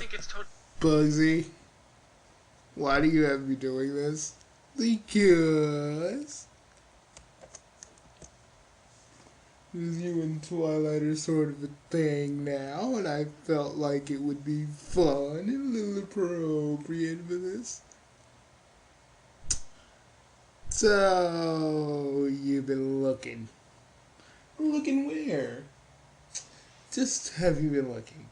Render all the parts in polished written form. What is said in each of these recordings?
think it's totally... Bugsy, why do you have me doing this? Because you and Twilight are sort of a thing now, and I felt like it would be fun and a little appropriate for this. So, you've been looking. Looking where? Just have you been looking?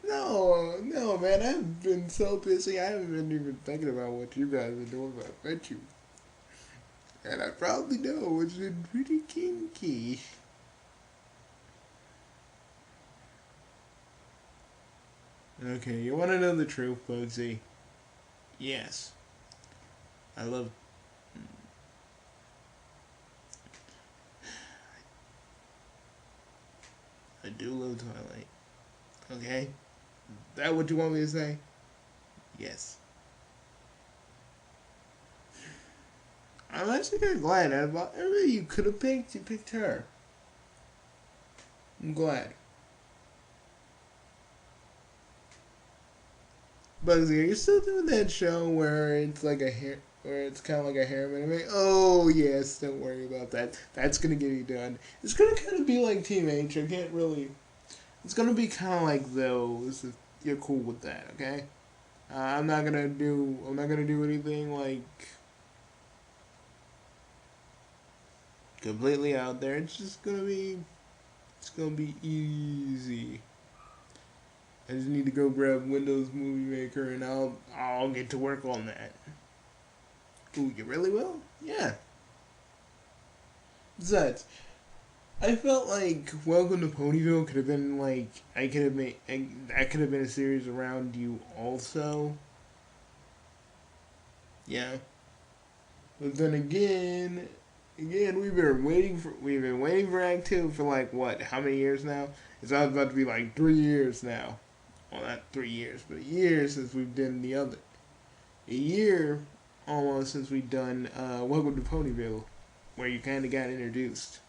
No, man, I've been so busy, I haven't been even thinking about what you guys are doing, but I bet you. And I probably know it's been pretty kinky. Okay, you want to know the truth, Bugsy? Yes. I love... I do love Twilight. Okay? Is that what you want me to say? Yes. I'm actually kind of glad that about everybody you could have picked, you picked her. I'm glad. Bugsy, are you still doing that show where it's like where it's kind of like a harem anime? Oh yes, don't worry about that. That's gonna get you done. It's gonna kind of be like Team H. I can't really. It's gonna be kind of like those. If you're cool with that, okay? I'm not gonna do anything like completely out there. It's just gonna be. It's gonna be easy. I just need to go grab Windows Movie Maker and I'll get to work on that. Ooh, you really will? Yeah. Besides, I felt like Welcome to Ponyville could have been like that could have been a series around you also. Yeah. But then again, we've been waiting for Act 2 for like what? How many years now? It's about to be like 3 years now. Well, not 3 years, but a year since we've done the other. A year almost since we've done Welcome to Ponyville, where you kind of got introduced.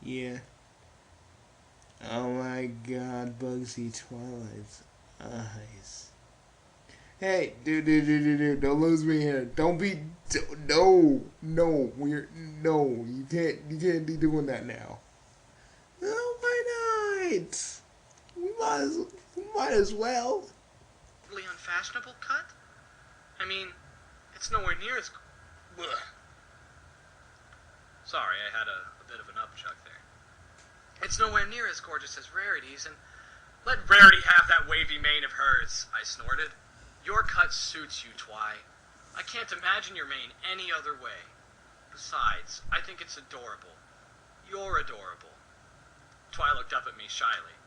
Yeah. Oh my God, Bugsy, Twilight's eyes. Hey, dude, don't lose me here. Don't be, no, you can't be doing that now. Oh, why not? We might as well. really unfashionable cut? I mean, it's nowhere near as... Ugh. Sorry, I had a bit of an upchuck there. It's nowhere near as gorgeous as Rarity's, and let Rarity have that wavy mane of hers, I snorted. Your cut suits you, Twi. I can't imagine your mane any other way. Besides, I think it's adorable. You're adorable. Twi looked up at me shyly.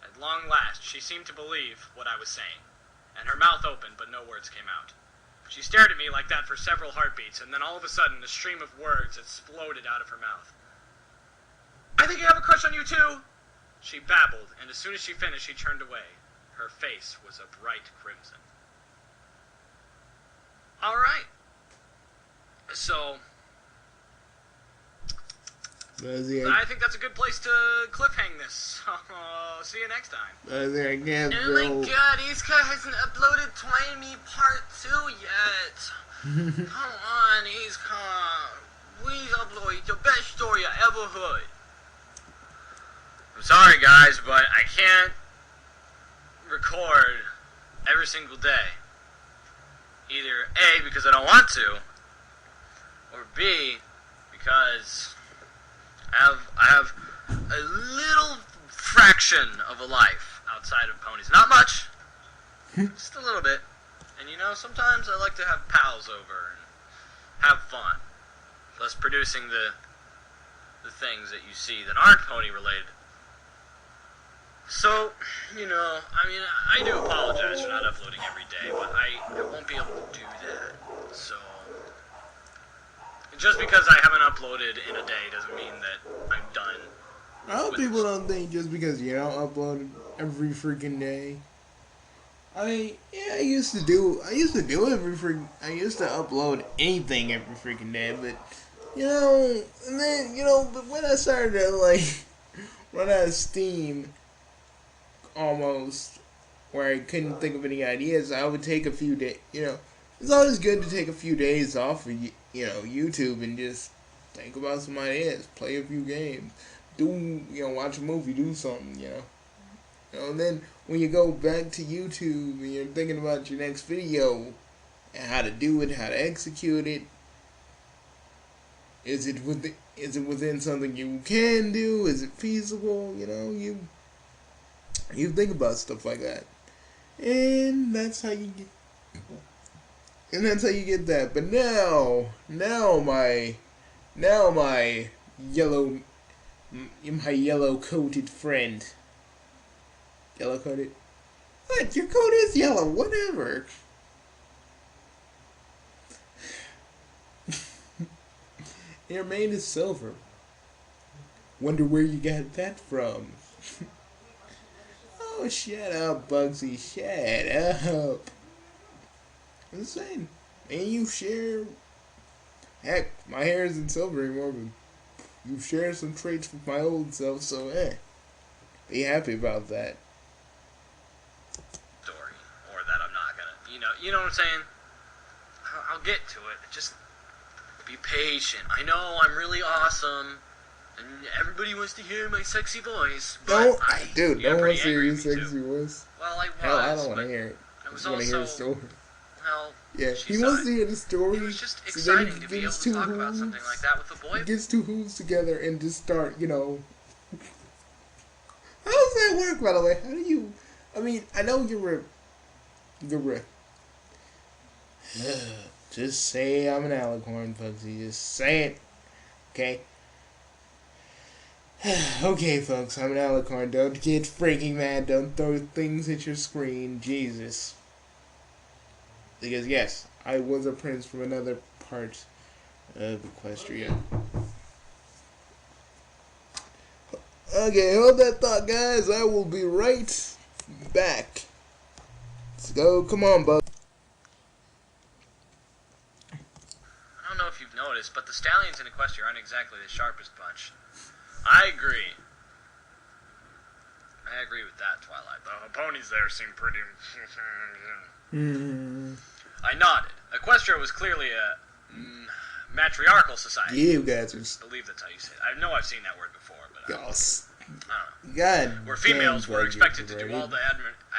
At long last, she seemed to believe what I was saying, and her mouth opened, but no words came out. She stared at me like that for several heartbeats, and then all of a sudden, a stream of words exploded out of her mouth. I think I have a crush on you, too! She babbled, and as soon as she finished, she turned away. Her face was a bright crimson. All right. So, I think that's a good place to cliffhang this. See you next time. I guess oh my God, Iska hasn't uploaded Twine Me Part 2 yet. Come on, Iska. Please upload the best story I ever heard. I'm sorry, guys, but I can't record every single day. Either A, because I don't want to, or B, because I have a little fraction of a life outside of ponies. Not much, just a little bit. And you know, sometimes I like to have pals over and have fun. Thus producing the things that you see that aren't pony related. So, you know, I mean, I do apologize for not uploading every day, but I won't be able to do that. So, just because I haven't uploaded in a day doesn't mean that I'm done. I hope people don't think just because you don't upload every freaking day. I mean, yeah, I used to upload anything every freaking day, but And then, but when I started to, like, run out of steam, almost, where I couldn't think of any ideas, I would take a few days, it's always good to take a few days off of, YouTube and just think about some ideas, play a few games, watch a movie, do something, and then when you go back to YouTube and you're thinking about your next video, and how to do it, how to execute it, is it within something you can do? Is it feasible? You think about stuff like that, and that's how you get that. But now my yellow coated friend, yellow coated. What? Your coat is yellow. Whatever. Your mane is silver. Wonder where you got that from. Oh, shut up, Bugsy. Shut up. I'm just saying. And you share... Heck, my hair isn't silver anymore, but you share some traits with my old self, so be happy about that. Story, or that I'm not gonna, you know what I'm saying? I'll get to it. Just be patient. I know I'm really awesome, and everybody wants to hear my sexy voice. But Don't want to hear your sexy voice. Well, I was. Hell, I don't want to hear it. I was just want to hear the also. story. Well, Yeah, he wants to hear the story. It was just so then exciting to be able to talk about something like that with a boy. He gets two hooves together and just start, How does that work, by the way? How do you... I mean, I know you're just say I'm an alicorn, Bugsy. Just say it. Okay? Okay, folks, I'm an alicorn. Don't get freaking mad. Don't throw things at your screen. Jesus. Because, yes, I was a prince from another part of Equestria. Okay, hold that thought, guys. I will be right back. Let's go. Come on, Bug. I don't know if you've noticed, but the stallions in Equestria aren't exactly the sharpest bunch. I agree. I agree with that, Twilight. The ponies there seem pretty... I nodded. Equestria was clearly a matriarchal society. You guys are... I believe that's how you say it. I know I've seen that word before, but I don't know. God, where females were expected to do all the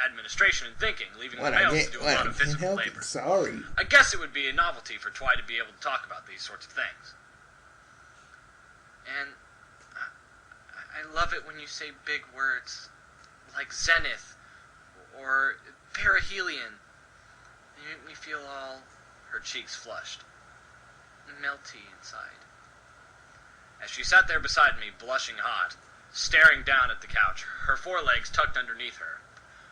administration and thinking, leaving the males to do a lot of physical labor. Sorry. I guess it would be a novelty for Twi to be able to talk about these sorts of things. And I love it when you say big words like zenith or perihelion. You make me feel all... Her cheeks flushed. Melty inside. As she sat there beside me, blushing hot, staring down at the couch, her forelegs tucked underneath her.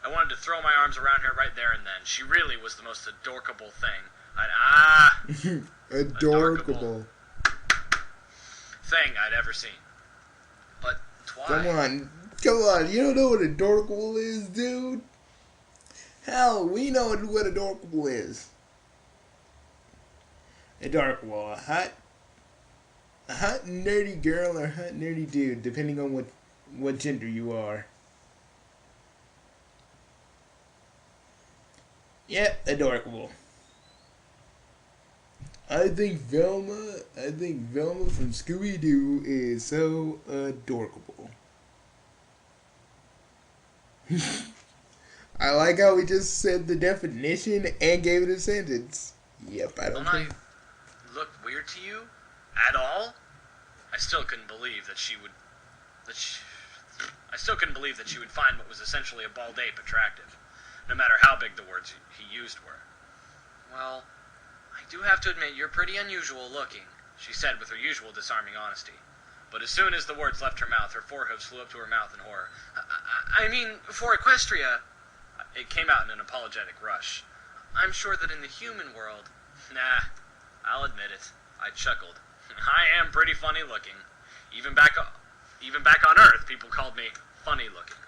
I wanted to throw my arms around her right there and then. She really was the most adorkable thing adorkable thing I'd ever seen. But Twi... Come on, you don't know what adorkable is, dude? Hell, we know what adorkable is. Adorkable, a hot nerdy girl or a hot nerdy dude, depending on what gender you are. Yep, adorkable. I think Velma from Scooby-Doo is so adorkable. I like how we just said the definition and gave it a sentence. Yep, I don't think... look weird to you? At all? I still couldn't believe that she would... I still couldn't believe that she would find what was essentially a bald ape attractive, no matter how big the words he used were. Well, I do have to admit you're pretty unusual looking, she said with her usual disarming honesty. But as soon as the words left her mouth, her forehooves flew up to her mouth in horror. I mean, for Equestria... It came out in an apologetic rush. I'm sure that in the human world... Nah, I'll admit it. I chuckled. I am pretty funny looking. Even back on Earth, people called me funny looking.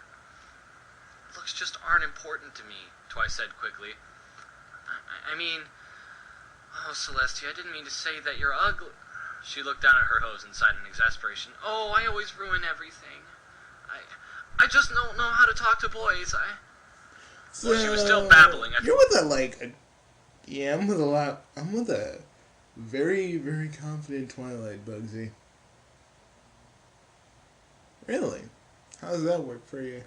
Looks just aren't important to me, Twi said quickly. I mean... Oh, Celestia, I didn't mean to say that you're ugly. She looked down at her hose and sighed in exasperation. Oh, I always ruin everything. I just don't know how to talk to boys. So, Well, she was still babbling. You're with yeah, I'm with a very, very confident Twilight, Bugsy. Really? How does that work for you?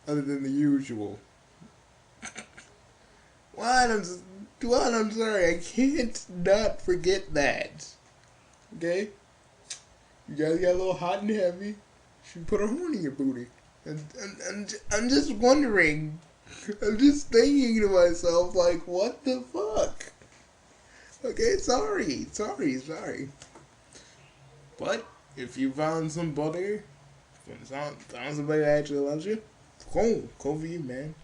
Other than the usual. What? I'm sorry. I can't not forget that. Okay? You guys got a little hot and heavy. She put her horn in your booty. I'm just wondering. I'm just thinking to myself, like, what the fuck? Okay, sorry. But, if you found somebody that actually loves you, cool for you, man.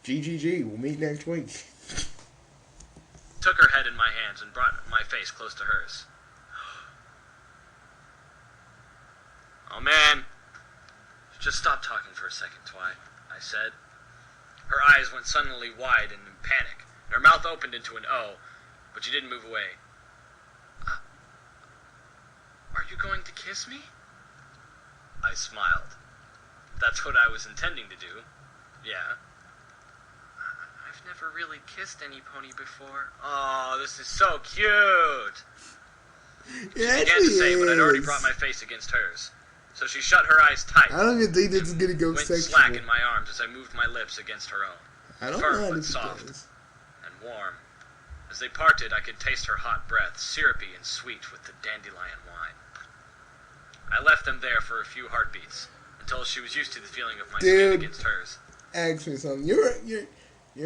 GGG, we'll meet next week. Took her head in my hands and brought my face close to hers. Oh, man. Just stop talking for a second, Twi, I said. Her eyes went suddenly wide and in panic, and her mouth opened into an O, but she didn't move away. Are you going to kiss me? I smiled. That's what I was intending to do. Yeah. I've never really kissed any pony before. Oh, this is so cute. She began to say, but I'd already brought my face against hers. So she shut her eyes tight. I don't even think this is gonna go sexual. Went slack in my arms as I moved my lips against her own. I don't Firm know but soft and warm. As they parted, I could taste her hot breath, syrupy and sweet with the dandelion wine. I left them there for a few heartbeats until she was used to the feeling of my skin against hers. Ask me something. You're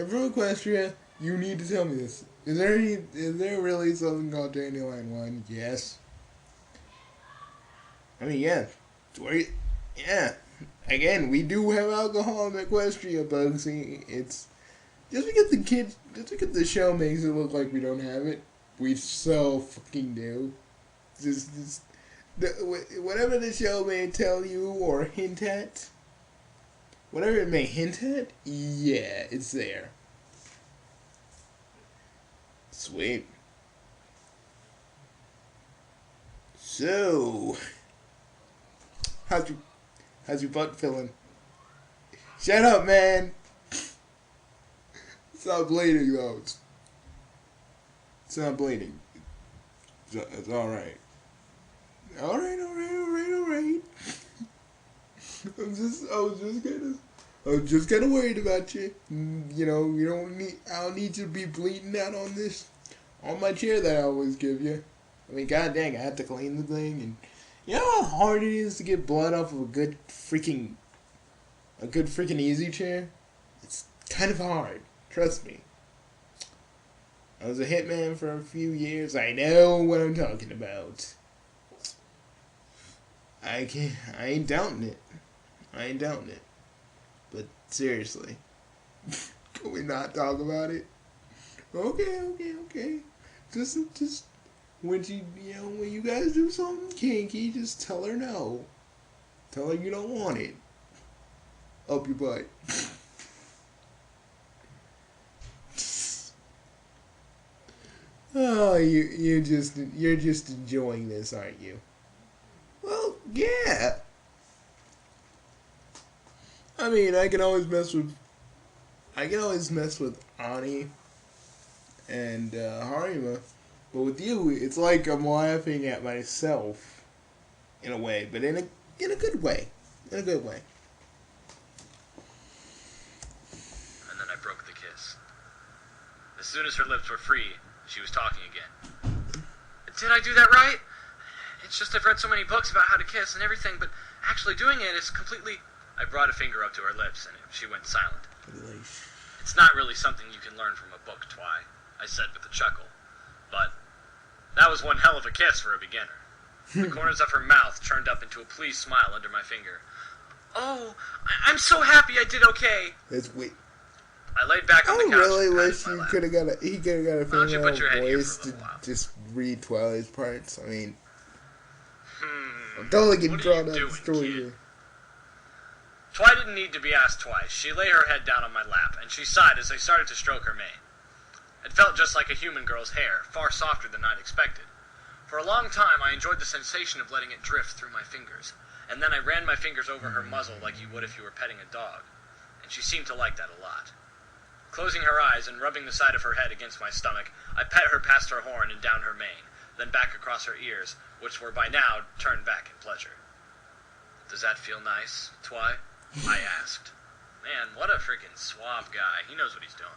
from Equestria. You need to tell me this. Is there really something called dandelion wine? Yes. I mean, yeah. Yeah. Again, we do have alcohol in Equestria, Bugsy. It's just because the show makes it look like we don't have it, we so fucking do. Whatever the show may tell you or hint at, whatever it may hint at, yeah, it's there. Sweet. So, how's your butt feeling? Shut up, man. It's not bleeding though. It's not bleeding. It's all right. All right. I was just kind of worried about you. You know, I don't need you to be bleeding out on my chair that I always give you. I mean, god dang, I have to clean the thing, and you know how hard it is to get blood off of a good freaking easy chair? It's kind of hard. Trust me. I was a hitman for a few years. I know what I'm talking about. I ain't doubting it. But seriously, can we not talk about it? Okay. Just when when you guys do something kinky, just tell her no. Tell her you don't want it. Up your butt. Oh, you're just enjoying this, aren't you? Well, yeah. I mean, I can always mess with Ani and Harima, but with you, it's like I'm laughing at myself in a way, but in a good way. In a good way. And then I broke the kiss. As soon as her lips were free, she was talking again. Did I do that right? It's just I've read so many books about how to kiss and everything, but actually doing it is completely... I brought a finger up to her lips, and she went silent. It's not really something you can learn from a book, Twi, I said with a chuckle. But that was one hell of a kiss for a beginner. The corners of her mouth turned up into a pleased smile under my finger. Oh, I'm so happy I did okay. That's weird. I laid back on the couch. I really wish he could have got a female voice to just read Twilight's parts. I mean, I'm totally getting drawn out of the story here. Twi didn't need to be asked twice. She lay her head down on my lap, and she sighed as I started to stroke her mane. It felt just like a human girl's hair, far softer than I'd expected. For a long time, I enjoyed the sensation of letting it drift through my fingers, and then I ran my fingers over her muzzle like you would if you were petting a dog, and she seemed to like that a lot. Closing her eyes and rubbing the side of her head against my stomach, I pet her past her horn and down her mane, then back across her ears, which were by now turned back in pleasure. "Does that feel nice, Twy?" I asked. Man, what a freaking suave guy. He knows what he's doing.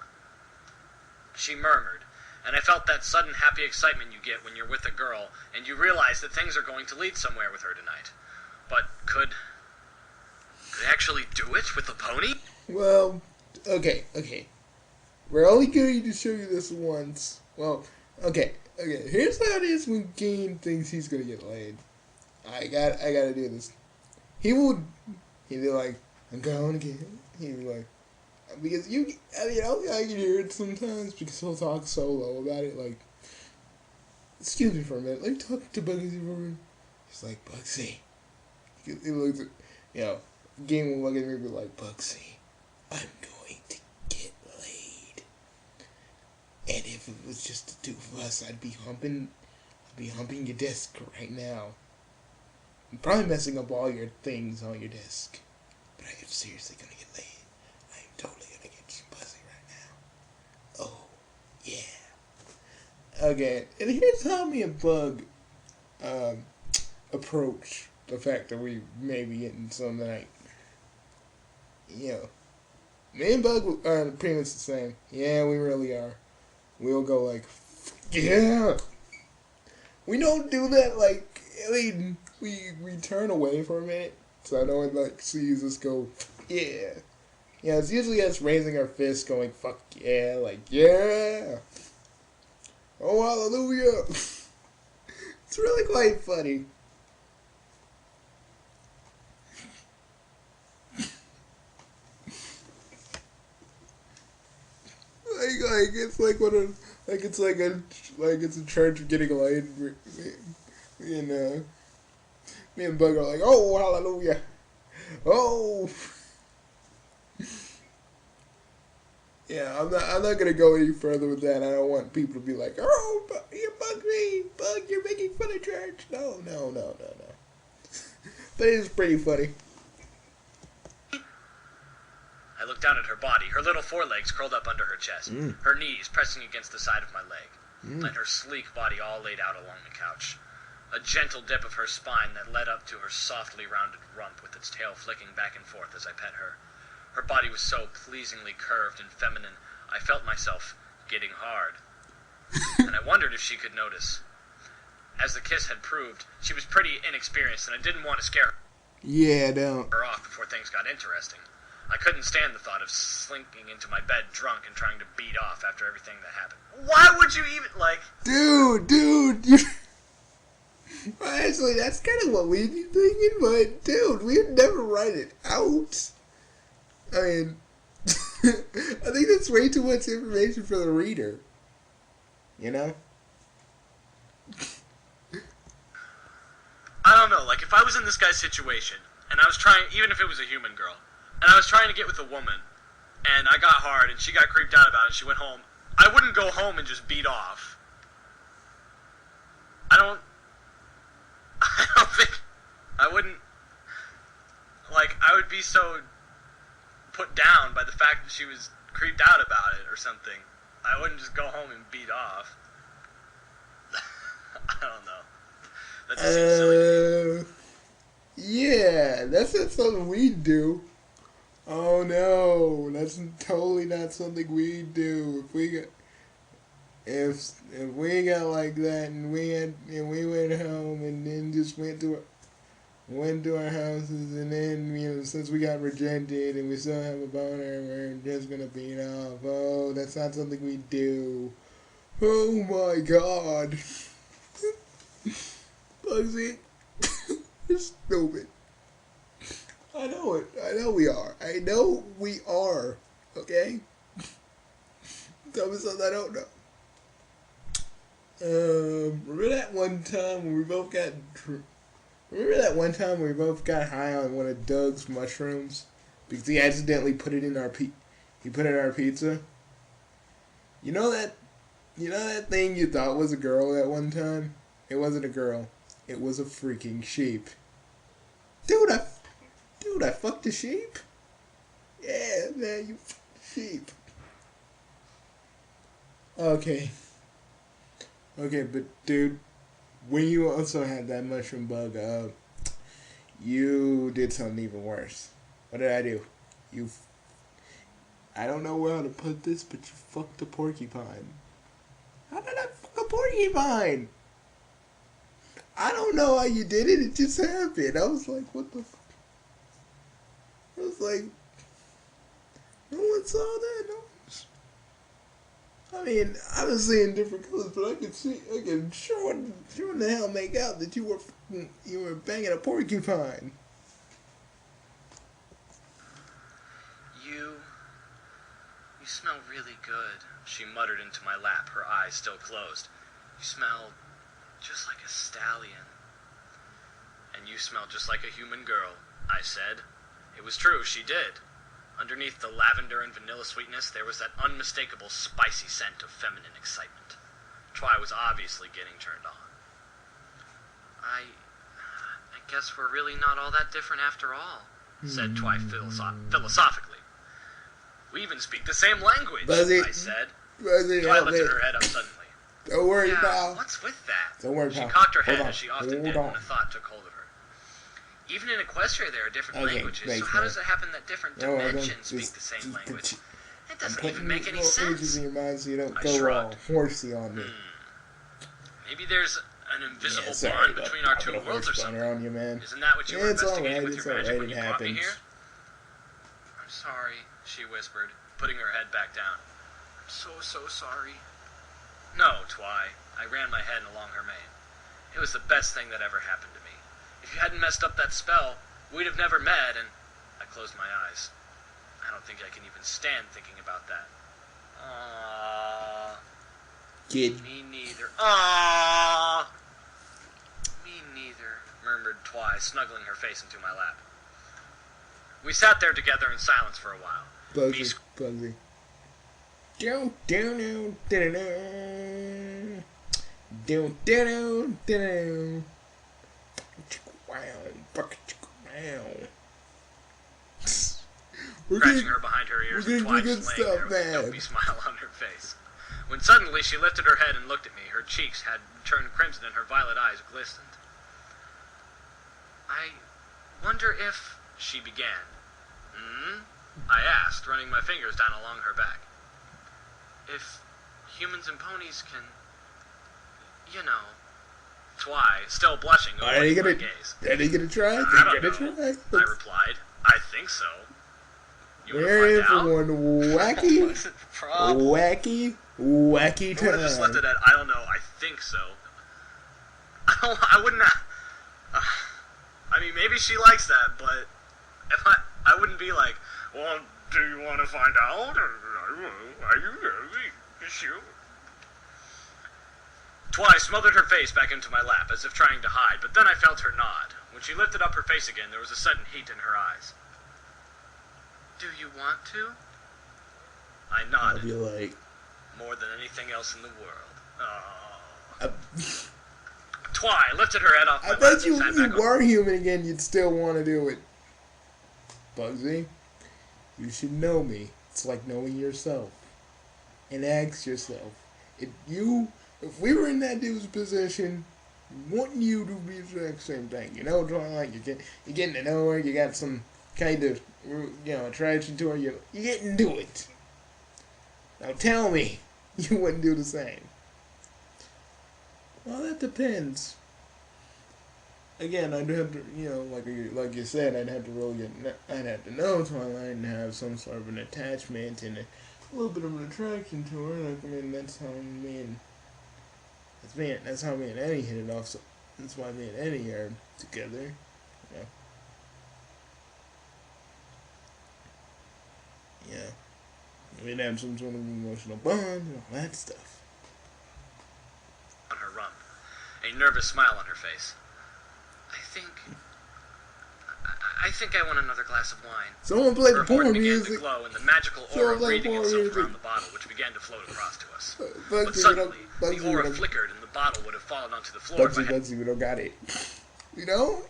She murmured, and I felt that sudden happy excitement you get when you're with a girl and you realize that things are going to lead somewhere with her tonight. But could I actually do it with a pony? Well, okay. We're only going to show you this once. Well, okay. Here's how it is when Game thinks he's gonna get laid. I gotta do this. He'd be like, "I'm going again." He'd be like, because I can hear it sometimes because he'll talk so low about it. Like, excuse me for a minute. Let me talk to Bugsy for a minute. He's like, "Bugsy." He looks at, Game will look at me and be like, "Bugsy, I'm going to get laid. And if it was just the two of us, I'd be humping your desk right now. I'm probably messing up all your things on your desk. But I am seriously gonna get laid. I am totally gonna get some pussy right now. Oh, yeah." Okay, and here's how me and Bug approach the fact that we may be getting some tonight. Me and Bug are pretty much the same. Yeah, we really are. We'll go like, "Yeah." We don't do that like, we turn away for a minute, so no one like sees us go, "Yeah." Yeah, it's usually us raising our fists going, "Fuck yeah," like, "Yeah. Oh, hallelujah." It's really quite funny. It's a church getting laid, and me and Bug are like, "Oh, hallelujah. Oh." Yeah, I'm not gonna go any further with that. I don't want people to be like, "Oh, you Bug, you're making fun of church." No. But it is pretty funny. I looked down at her body, her little forelegs curled up under her chest, her knees pressing against the side of my leg, and her sleek body all laid out along the couch. A gentle dip of her spine that led up to her softly rounded rump with its tail flicking back and forth as I pet her. Her body was so pleasingly curved and feminine, I felt myself getting hard. And I wondered if she could notice. As the kiss had proved, she was pretty inexperienced, and I didn't want to scare Yeah, don't. her off before things got interesting. I couldn't stand the thought of slinking into my bed drunk and trying to beat off after everything that happened. Why would you even, Dude, you... Well, actually, that's kind of what we'd be thinking, but, dude, we'd never write it out. I mean, I think that's way too much information for the reader. You know? I don't know, if I was in this guy's situation, and I was trying, even if it was a human girl, and I was trying to get with a woman, and I got hard, and she got creeped out about it, and she went home, I wouldn't go home and just beat off. I don't think, I wouldn't, I would be so put down by the fact that she was creeped out about it or something. I wouldn't just go home and beat off. I don't know. That just seems silly to me. Yeah, that's not something we do. Oh no, that's totally not something we do. If we got like that and we went home and then just went to our houses and then since we got rejected and we still have a boner, we're just gonna beat off. Oh, that's not something we do. Oh my God. Bugsy, you're stupid. I know it. I know we are. Okay? Tell me something I don't know. Remember that one time when we both got high on one of Doug's mushrooms because he accidentally put it in our pizza? You know that You know that thing you thought was a girl at one time? It wasn't a girl. It was a freaking sheep. Dude, I fucked a sheep. Yeah, man, you fucked a sheep. Okay. Okay, but dude, when you also had that mushroom bug, you did something even worse. What did I do? I don't know how to put this, but you fucked a porcupine. How did I fuck a porcupine? I don't know how you did it. It just happened. I was like, what the fuck? I was like, no one saw that. No. I mean, I was seeing different colors, but I could sure in the hell make out that you were banging a porcupine. You smell really good, she muttered into my lap, her eyes still closed. You smell just like a stallion. And you smell just like a human girl, I said. It was true, she did. Underneath the lavender and vanilla sweetness, there was that unmistakable spicy scent of feminine excitement. Twy was obviously getting turned on. I guess we're really not all that different after all, said Twy philosophically. We even speak the same language, I said. Twy lifted her head up suddenly. Don't worry, pal. What's with that? Don't worry, pal. She cocked her head as she often did when a thought took hold of her. Even in Equestria there are different languages, thanks, so how man. does it happen that different dimensions speak the same language? It doesn't even make any sense. In your mind so you don't go all horsey on me. Maybe there's an invisible bond between our two worlds or something. On you, man. Isn't that what you were investigating with it's your magic alright, when you it brought me happens. here? I'm sorry, she whispered, putting her head back down. I'm so sorry. No, Twy. I ran my head along her mane. It was the best thing that ever happened to me. If you hadn't messed up that spell, we'd have never met, and I closed my eyes. I don't think I can even stand thinking about that. Aww. Kid. Me neither. Aww. Me neither, murmured Twy, snuggling her face into my lap. We sat there together in silence for a while. Bugsy. Down. Scratching her behind her ears and Twy just laying there with a dopey smile on her face. When suddenly she lifted her head and looked at me. Her cheeks had turned crimson and her violet eyes glistened. I wonder if... she began. I asked, running my fingers down along her back. If humans and ponies can... you know... Twy, still blushing, avoiding my gaze. Are they gonna try? I don't know, I replied. I think so. You We're in for want one wacky I would have just left it at, I don't know, I think so. I wouldn't have... I mean, maybe she likes that, but if I wouldn't be like, well, do you want to find out? Are you sure? Twy smothered her face back into my lap, as if trying to hide, but then I felt her nod. When she lifted up her face again, there was a sudden heat in her eyes. Do you want to? I nodded. I'll be like... more than anything else in the world. Twy lifted her head off my lap and sat back if you were human again, you'd still want to do it. Bugsy, you should know me. It's like knowing yourself. And ask yourself, if we were in that dude's position, wouldn't you do the exact same thing? You know, like you're getting to know her, you got some kind of, attraction to her, you get into it. Now tell me, you wouldn't do the same. Well, that depends. Again, I'd have to, like you said, I'd have to know Twilight and have some sort of an attachment and a little bit of an attraction to her. Like, I mean, that's how me and Annie hit it off. So that's why me and Annie are together. Yeah. We'd have some sort of emotional bond and all that stuff. On her rump, a nervous smile on her face. I I think I want another glass of wine. Someone played the Her horn porn began music. to glow, and the magical aura breathing itself around the bottle, which began to float across to us. But suddenly, the aura flickered, and the bottle would have fallen onto the floor if I Bugsy, we don't got it. You know?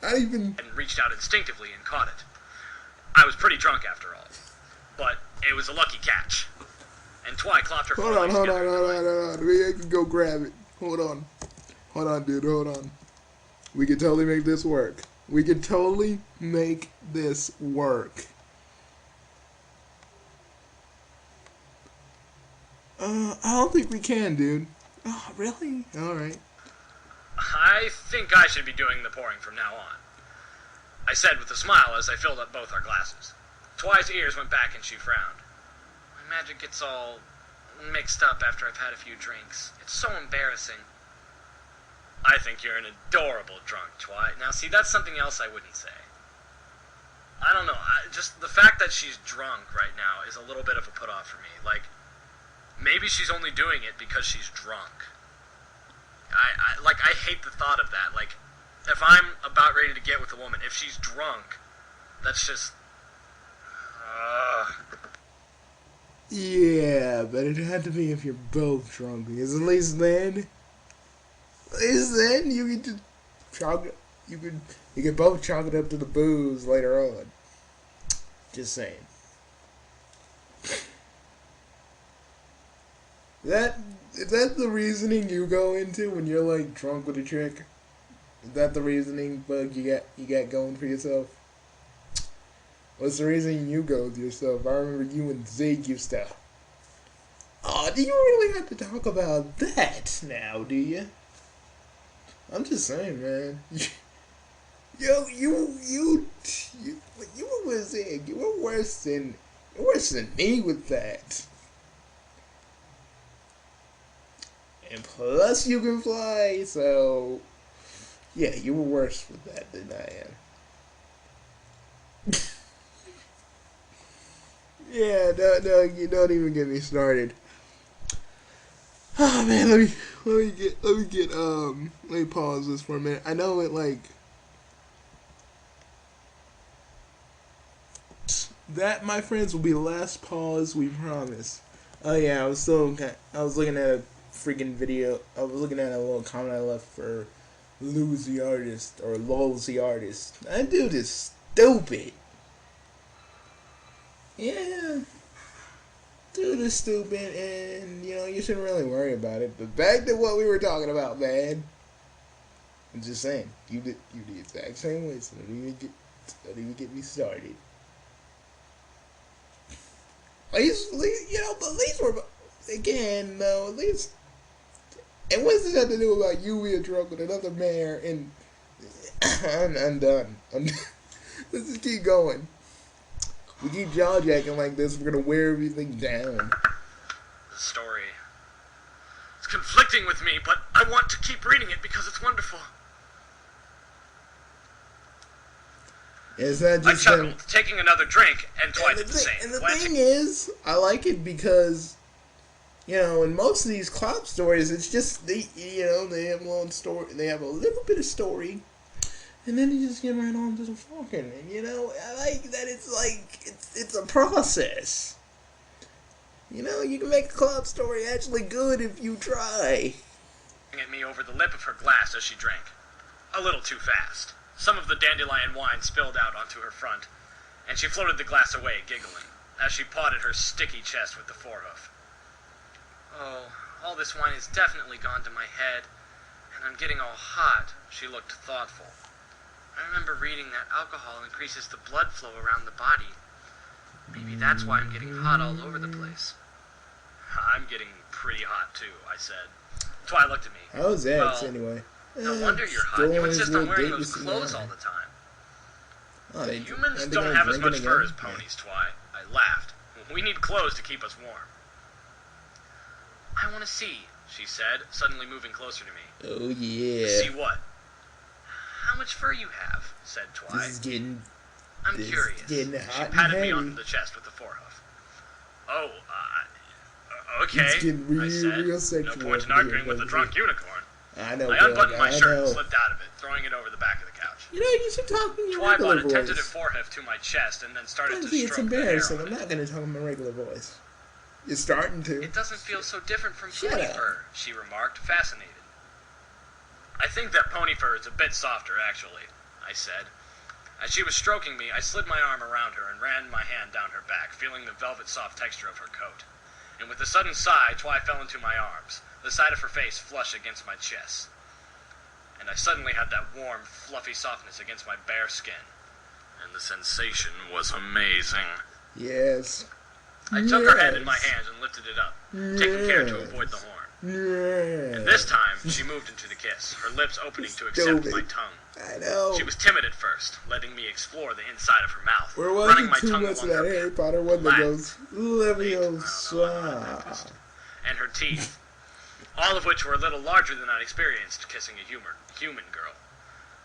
I even... and reached out instinctively and caught it. I was pretty drunk after all. But it was a lucky catch. And Twy clopped her Hold on. We can go grab it. Hold on, dude. Hold on. We can totally make this work. I don't think we can, dude. Oh, really? Alright. I think I should be doing the pouring from now on, I said with a smile as I filled up both our glasses. Twy's ears went back and she frowned. My magic gets all mixed up after I've had a few drinks. It's so embarrassing. I think you're an adorable drunk, Twy. Now, see, that's something else I wouldn't say. I don't know. Just the fact that she's drunk right now is a little bit of a put-off for me. Like, maybe she's only doing it because she's drunk. I hate the thought of that. Like, if I'm about ready to get with a woman, if she's drunk, that's just... Yeah, but it had to be if you're both drunk, because at least then you can just chalk it. You can both chalk it up to the booze later on. Just saying. Is that the reasoning you go into when you're like drunk with a chick? Is that the reasoning, Bug, you got going for yourself? What's the reason you go with yourself? I remember you and Zig used to. Oh, do you really have to talk about that now, do you? I'm just saying, man. Yo, you were with Zig. You were worse than me with that. And plus, you can fly, so yeah, you were worse with that than I am. Yeah, no, you don't even get me started. Oh man, let me pause this for a minute. I know it like that, my friends, will be the last pause, we promise. Oh yeah, I was looking at a freaking video. I was looking at a little comment I left for Lose the Artist or Lulz the Artist. That dude is stupid. Yeah, dude is stupid, and you shouldn't really worry about it. But back to what we were talking about, man. I'm just saying, you the exact same way. So don't even get me started. At least we're again, no, at least. And what's this have to do about you being drunk with another mayor? And I'm done. Let's just keep going. We keep jaw-jacking like this, we're gonna wear everything down. The story. It's conflicting with me, but I want to keep reading it because it's wonderful. Is that just I chuckled, taking another drink, and Twy did the same. And the thing is, I like it because, in most of these cop stories, it's just, they have a little story, they have a little bit of story, and then you just get right on to the fucking. And I like that it's like it's a process. You can make a club story actually good if you try. At me over the lip of her glass as she drank, a little too fast. Some of the dandelion wine spilled out onto her front, and she floated the glass away, giggling, as she pawed at her sticky chest with the forehoof. Oh, all this wine has definitely gone to my head, and I'm getting all hot. She looked thoughtful. I remember reading that alcohol increases the blood flow around the body. Maybe that's why I'm getting hot all over the place. I'm getting pretty hot too, I said. Twy looked at me. How's that, anyway? No wonder you're hot. You insist on wearing those clothes all the time. Oh, Humans don't have as much fur as ponies, Twy. I laughed. We need clothes to keep us warm. I want to see, she said, suddenly moving closer to me. Oh, yeah. See what? How much fur you have, said Twy. This is getting... I'm curious. Getting hot. She patted me on the chest with the forehoof. Okay, It's getting real, I said. real sexual. No point in arguing with a drunk unicorn. I know. I unbuttoned my shirt and slipped out of it, throwing it over the back of the couch. You know, you should talk in your Twy regular brought a voice. tentative forehead to my chest and then started to Honestly, stroke it's the hair embarrassing. on I'm it. not going to talk in my regular voice. You're starting to. It doesn't feel so different from Shut pony up. fur, she remarked, fascinated. I think that pony fur is a bit softer, actually, I said. As she was stroking me, I slid my arm around her and ran my hand down her back, feeling the velvet soft texture of her coat. And with a sudden sigh, Twy fell into my arms, the side of her face flush against my chest. And I suddenly had that warm, fluffy softness against my bare skin. And the sensation was amazing. Yes. I took her head in my hands and lifted it up, taking care to avoid the horn. Yeah. And this time, she moved into the kiss, her lips opening to accept my tongue. I know. She was timid at first, letting me explore the inside of her mouth, We're running watching my too tongue much of along that her Harry Potter one that lack. goes Leviosa. And her teeth, all of which were a little larger than I'd experienced kissing a human girl.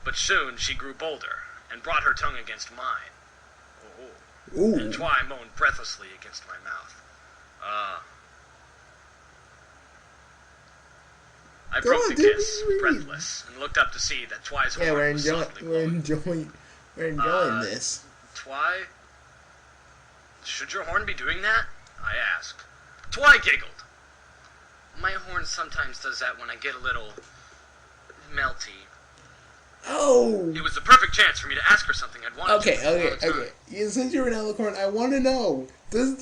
But soon she grew bolder and brought her tongue against mine. Oh. Ooh. And Twy moaned breathlessly against my mouth. I broke the kiss, breathless, and looked up to see that Twy's horn was softly blowing. We're enjoying this. Twy? Should your horn be doing that? I asked. Twy giggled. My horn sometimes does that when I get a little melty. Oh. It was the perfect chance for me to ask her something I'd wanted to for a long time. Okay. Yeah, since you're an alicorn, I want to know: is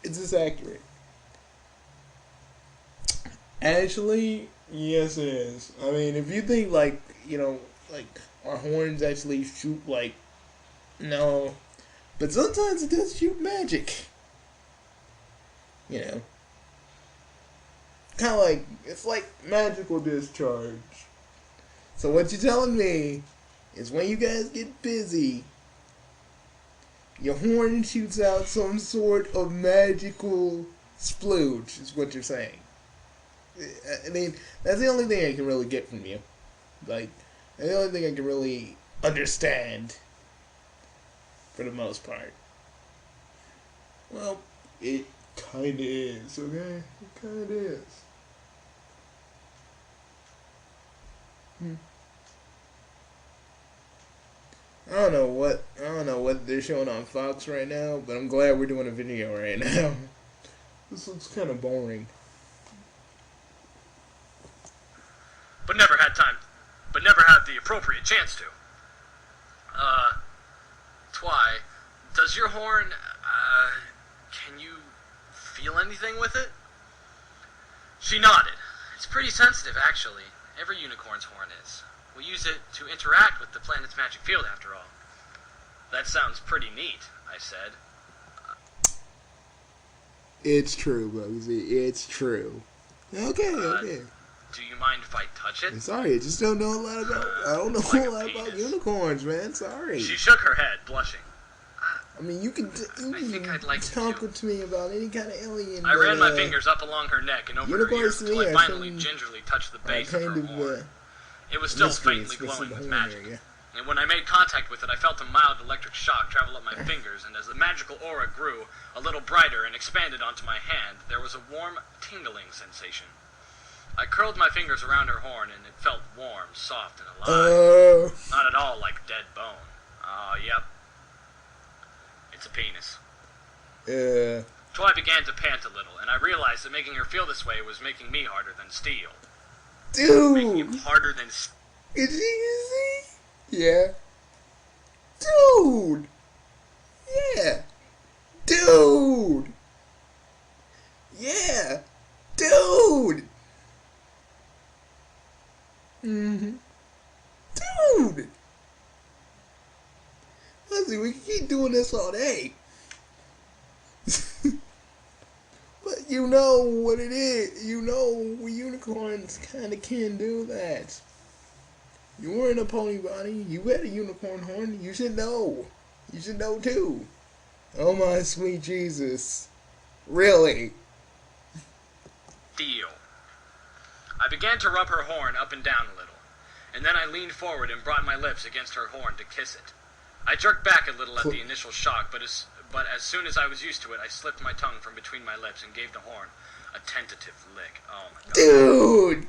this accurate? Actually, yes, it is. I mean, if you think like our horns actually shoot no, but sometimes it does shoot magic. You know, kind of it's like magical discharge. So what you're telling me is when you guys get busy, your horn shoots out some sort of magical splooge, is what you're saying. I mean, that's the only thing I can really get from you. That's the only thing I can really understand, for the most part. Well, it kinda is, okay? It kinda is. I don't know what they're showing on Fox right now, but I'm glad we're doing a video right now. This looks kind of boring. But never had the appropriate chance to. Twy, does your horn, can you feel anything with it? She nodded. It's pretty sensitive, actually. Every unicorn's horn is. We use it to interact with the planet's magic field, after all. That sounds pretty neat, I said. It's true, Bugsy. It's true. Okay. Do you mind if I touch it? I'm sorry, I just don't know a lot about. I don't know like a lot about unicorns, man. Sorry. She shook her head, blushing. I mean, you can I think I'd like talk to. to me about any kind of alien. I ran my fingers up along her neck and over her ears until I finally some, gingerly touched the base of her horn. It was still mysteries faintly glowing with the magic. area. And when I made contact with it, I felt a mild electric shock travel up my fingers, and as the magical aura grew a little brighter and expanded onto my hand, there was a warm, tingling sensation. I curled my fingers around her horn, and it felt warm, soft, and alive. Not at all like dead bone. Yep. It's a penis. Twy began to pant a little, and I realized that making her feel this way was making me harder than steel. Dude! Making him harder than steel. Is it easy? Yeah. Dude! Yeah! Dude! Yeah! Dude! Mm-hmm. Dude! Listen, we can keep doing this all day. But you know what it is. You know we unicorns kind of can do that. You were in a pony body. You had a unicorn horn. You should know. You should know too. Oh my sweet Jesus. Really? Deal. I began to rub her horn up and down a little, and then I leaned forward and brought my lips against her horn to kiss it. I jerked back a little at the initial shock, but as soon as I was used to it, I slipped my tongue from between my lips and gave the horn a tentative lick. Oh my god. Dude!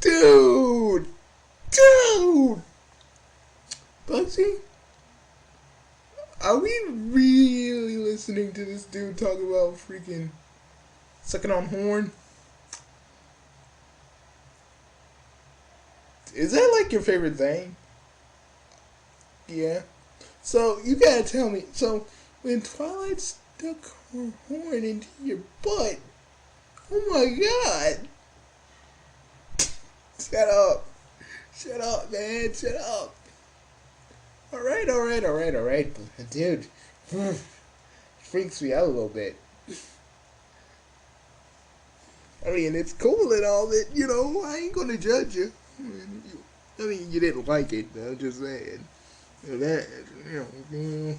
Dude! Dude! Bugsy? Are we really listening to this dude talk about freaking sucking on horn? Is that like your favorite thing? Yeah. So you gotta tell me. So when Twilight stuck her horn into your butt, oh my god! Shut up! Shut up, man! Shut up! All right, dude. Freaks me out a little bit. I mean, it's cool and all that, you know. I ain't gonna judge you. I mean, you didn't like it, though. Just saying. That,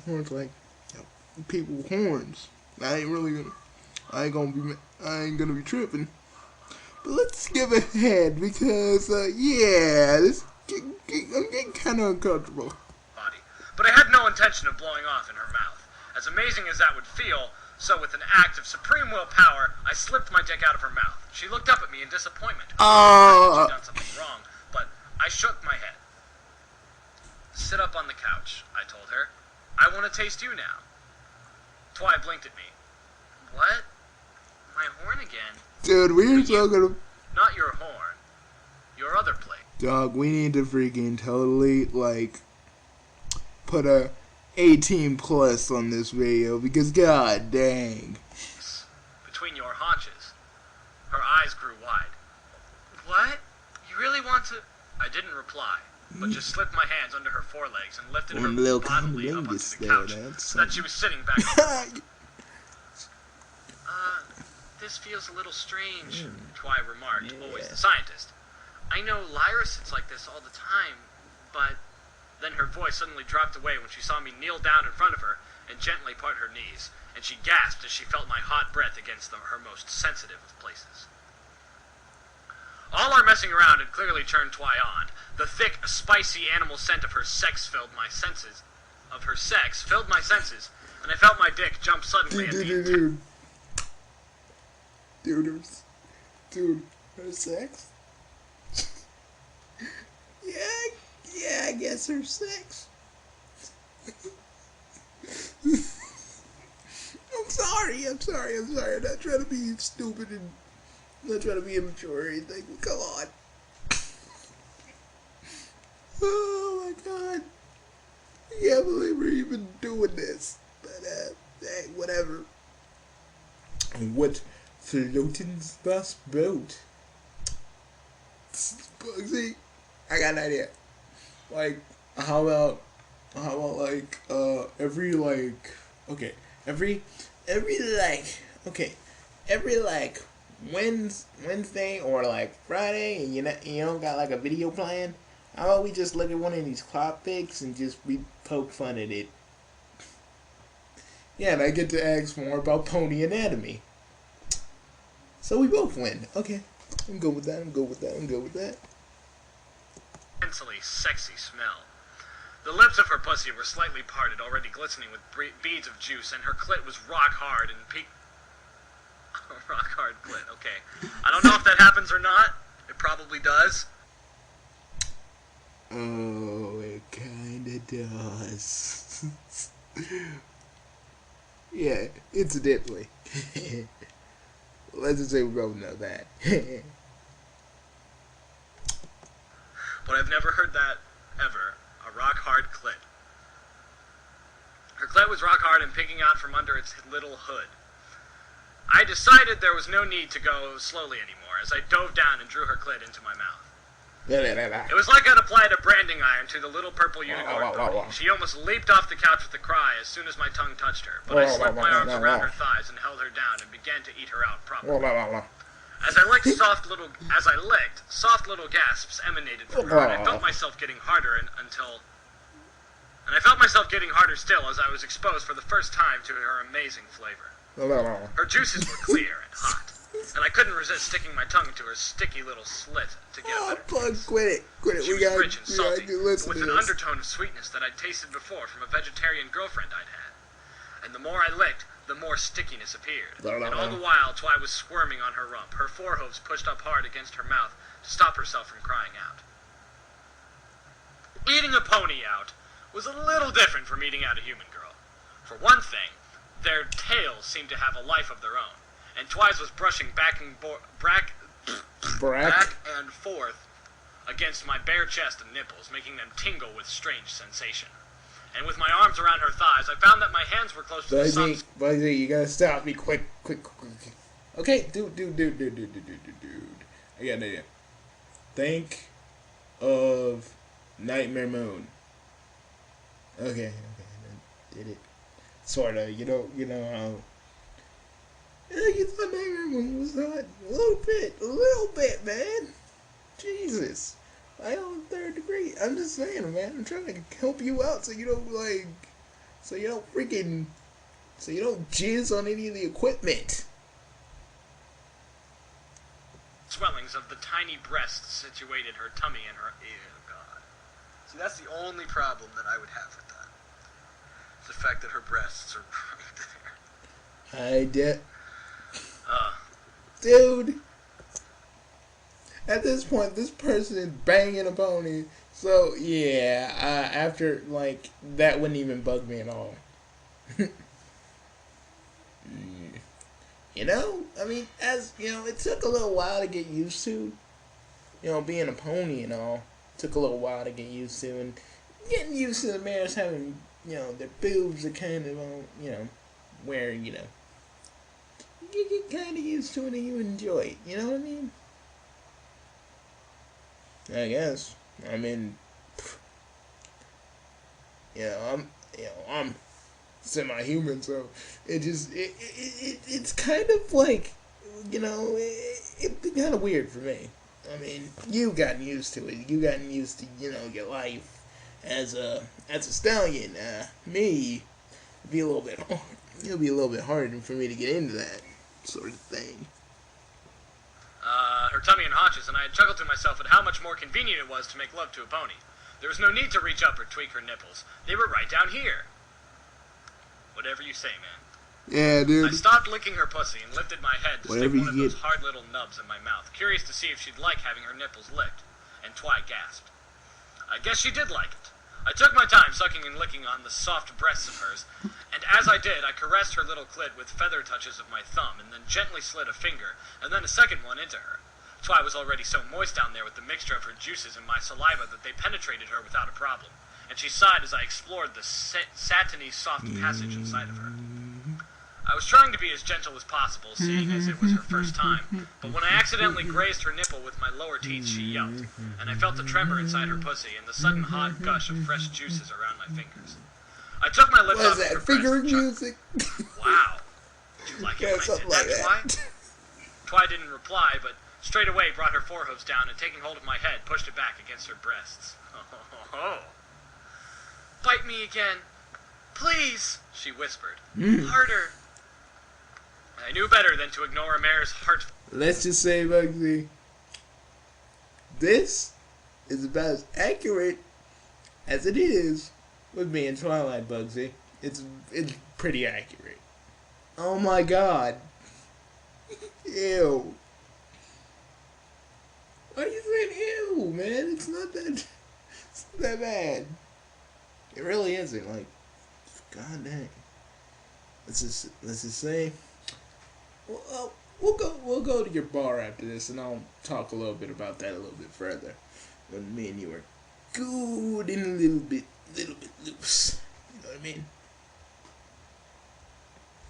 horns like people with horns. I ain't gonna be tripping. But let's skip ahead because, I'm getting kind of uncomfortable. But I had no intention of blowing off in her mouth. As amazing as that would feel, so with an act of supreme willpower, I slipped my dick out of her mouth. She looked up at me in disappointment. She'd done something wrong, but I shook my head. Sit up on the couch, I told her. I want to taste you now. Twi blinked at me. What? My horn again? Dude, we're so gonna... Not your horn. Your other plate. Dog, we need to freaking totally, put a 18 plus on this video because god dang. Between your haunches. Her eyes grew wide. What? You really want to... I didn't reply, but just slipped my hands under her forelegs and lifted her bodily up onto the couch so that she was sitting back. This feels a little strange, Twi remarked, always the scientist. I know Lyra sits like this all the time, but... Then her voice suddenly dropped away when she saw me kneel down in front of her and gently part her knees, and she gasped as she felt my hot breath against her most sensitive of places. All our messing around had clearly turned Twi on. The thick, spicy animal scent of her sex filled my senses, and I felt my dick jump suddenly at the Dude, her sex? Yeah, I guess her sex. I'm sorry. I'm not trying to be stupid and not trying to be immature or anything. But come on. Oh my god. I can't believe we're even doing this. But, hey, whatever. What floatins this boat? Bugsy, I got an idea. How about every Wednesday or Friday, and you don't got a video playing. How about we just look at one of these clock pics and just poke fun at it? Yeah, and I get to ask more about pony anatomy. So we both win. Okay, I'm good with that. intensely sexy smell. The lips of her pussy were slightly parted, already glistening with beads of juice, and her clit was rock hard and rock hard clit, okay. I don't know if that happens or not. It probably does. Oh, it kinda does. Yeah, incidentally. Let's just say we both know that. But I've never heard that, ever. A rock-hard clit. Her clit was rock-hard and picking out from under its little hood. I decided there was no need to go slowly anymore, as I dove down and drew her clit into my mouth. It was like I'd applied a branding iron to the little purple unicorn body. She almost leaped off the couch with a cry as soon as my tongue touched her, but I slipped my arms around her thighs and held her down and began to eat her out properly. As I licked, soft little gasps emanated from her, and I felt myself getting harder I felt myself getting harder still as I was exposed for the first time to her amazing flavor. Her juices were clear and hot, and I couldn't resist sticking my tongue into her sticky little slit to get a better taste. Quit it. She was rich and salty, but with an undertone of sweetness that I'd tasted before from a vegetarian girlfriend I'd had. And the more I licked, the more stickiness appeared. And all the while, Twi was squirming on her rump, her forehooves pushed up hard against her mouth, to stop herself from crying out. Eating a pony out was a little different from eating out a human girl. For one thing, their tails seemed to have a life of their own, and Twice was brushing back and forth against my bare chest and nipples, making them tingle with strange sensation. And with my arms around her thighs, I found that my hands were close to the sun's... Bugsy, you gotta stop me quick. Okay, dude. I got an idea. Think of Nightmare Moon. Okay, I did it. Sorta, you know how... You thought Nightmare Moon was not a little bit, man. Jesus. I own third degree. I'm just saying, man. I'm trying to help you out so you don't jizz on any of the equipment. Swellings of the tiny breasts situated her tummy and her... Ew, God. See, that's the only problem that I would have with that. It's the fact that her breasts are right there. Dude. At this point, this person is banging a pony. So, yeah, after, that wouldn't even bug me at all. It took a little while to get used to. Being a pony and all. Took a little while to get used to. And getting used to the mares having, their boobs are kind of on, where, you get kind of used to it and you enjoy it. You know what I mean? I guess. I'm semi-human, so it's kind of like, it'd be kind of weird for me. You've gotten used to it. You've gotten used to, your life as a stallion. Me, it'll be a little bit harder for me to get into that sort of thing. Her tummy and haunches, and I had chuckled to myself at how much more convenient it was to make love to a pony. There was no need to reach up or tweak her nipples. They were right down here. Whatever you say, man. Yeah, dude. I stopped licking her pussy and lifted my head to stick one of those hard little nubs in my mouth, curious to see if she'd like having her nipples licked, and Twi gasped. I guess she did like it. I took my time sucking and licking on the soft breasts of hers, and as I did, I caressed her little clit with feather touches of my thumb, and then gently slid a finger, and then a second one into her. Twi was already so moist down there with the mixture of her juices and my saliva that they penetrated her without a problem, and she sighed as I explored the satiny soft passage inside of her. I was trying to be as gentle as possible, seeing as it was her first time, but when I accidentally grazed her nipple with my lower teeth, she yelped, and I felt a tremor inside her pussy and the sudden hot gush of fresh juices around my fingers. I took my lips off of her fingering breast music? Wow. Did you like it when I did that, Twi? Twi didn't reply, but straight away brought her forehooves down and taking hold of my head, pushed it back against her breasts. Oh. Bite me again. Please, she whispered. Harder. I knew better than to ignore a mare's heart. Let's just say, Bugsy, this is about as accurate as it is with me in Twilight, Bugsy. It's pretty accurate. Oh my God. Ew. Why are you saying ew, man? It's not that bad. It really isn't. God dang. Let's just say. Well, we'll go to your bar after this, and I'll talk a little bit about that a little bit further. When me and you are good and a little bit loose. You know what I mean?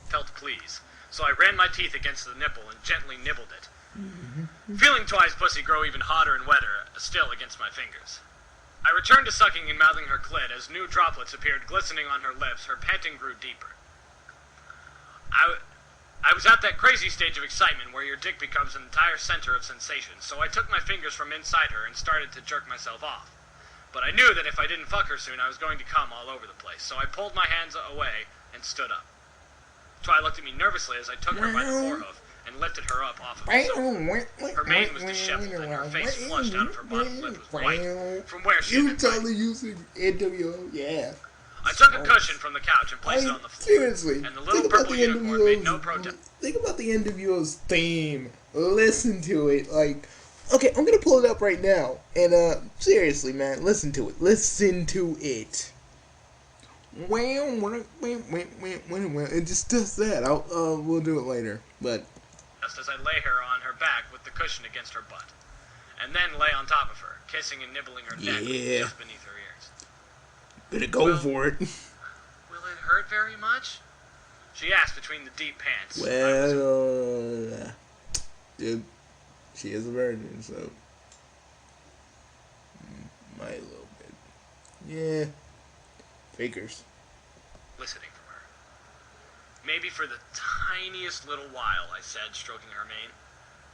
Felt please, so I ran my teeth against the nipple and gently nibbled it. Feeling Twi's pussy grow even hotter and wetter still against my fingers. I returned to sucking and mouthing her clit as new droplets appeared glistening on her lips. Her panting grew deeper. I was at that crazy stage of excitement where your dick becomes an entire center of sensation, so I took my fingers from inside her and started to jerk myself off. But I knew that if I didn't fuck her soon, I was going to come all over the place, so I pulled my hands away and stood up. Twi looked at me nervously as I took her by the forehoof and lifted her up off of the sofa. Her mane was disheveled and her face flushed out of her bottom lip was white from where she had been totally using NWO, yeah. I took a cushion from the couch and placed it on the floor. Seriously, and the little purple unicorn made no protest. Think about the NWO's theme. Listen to it. Okay, I'm gonna pull it up right now. And, seriously, man, listen to it. Listen to it. Well, it just does that. We'll do it later. But Just as I lay her on her back with the cushion against her butt, and then lay on top of her, kissing and nibbling her neck Yeah. just beneath her ears. gonna go for it. Will it hurt very much? She asked between the deep pants. Well, dude, she is a virgin, so might a little bit. Yeah, fakers. Listening from her. Maybe for the tiniest little while, I said, stroking her mane.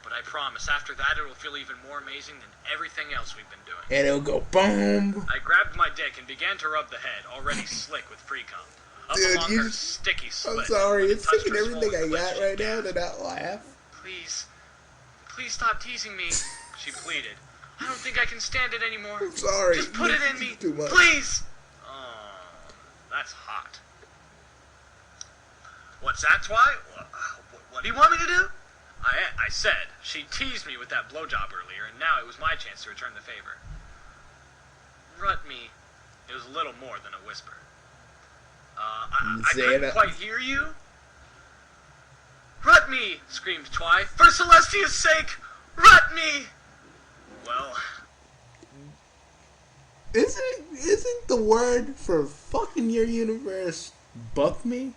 But I promise, after that, it will feel even more amazing than everything else we've been doing. And it'll go boom. I grabbed my dick and began to rub the head, already slick with pre-cum, up Dude, along her sticky slit. I'm sorry, when it's touched taking her everything I swollen got clit, right she now to gasped. not laugh. Please stop teasing me, she pleaded. I don't think I can stand it anymore. I'm sorry. Just put it in me, Too much. please. Oh, that's hot. What's that, Twy? What do you want me to do? I said. She teased me with that blowjob earlier, and now it was my chance to return the favor. Rut me. It was a little more than a whisper. I couldn't quite hear you. Rut me, screamed Twy. For Celestia's sake, rut me! Well, Isn't the word for fucking your universe buck me?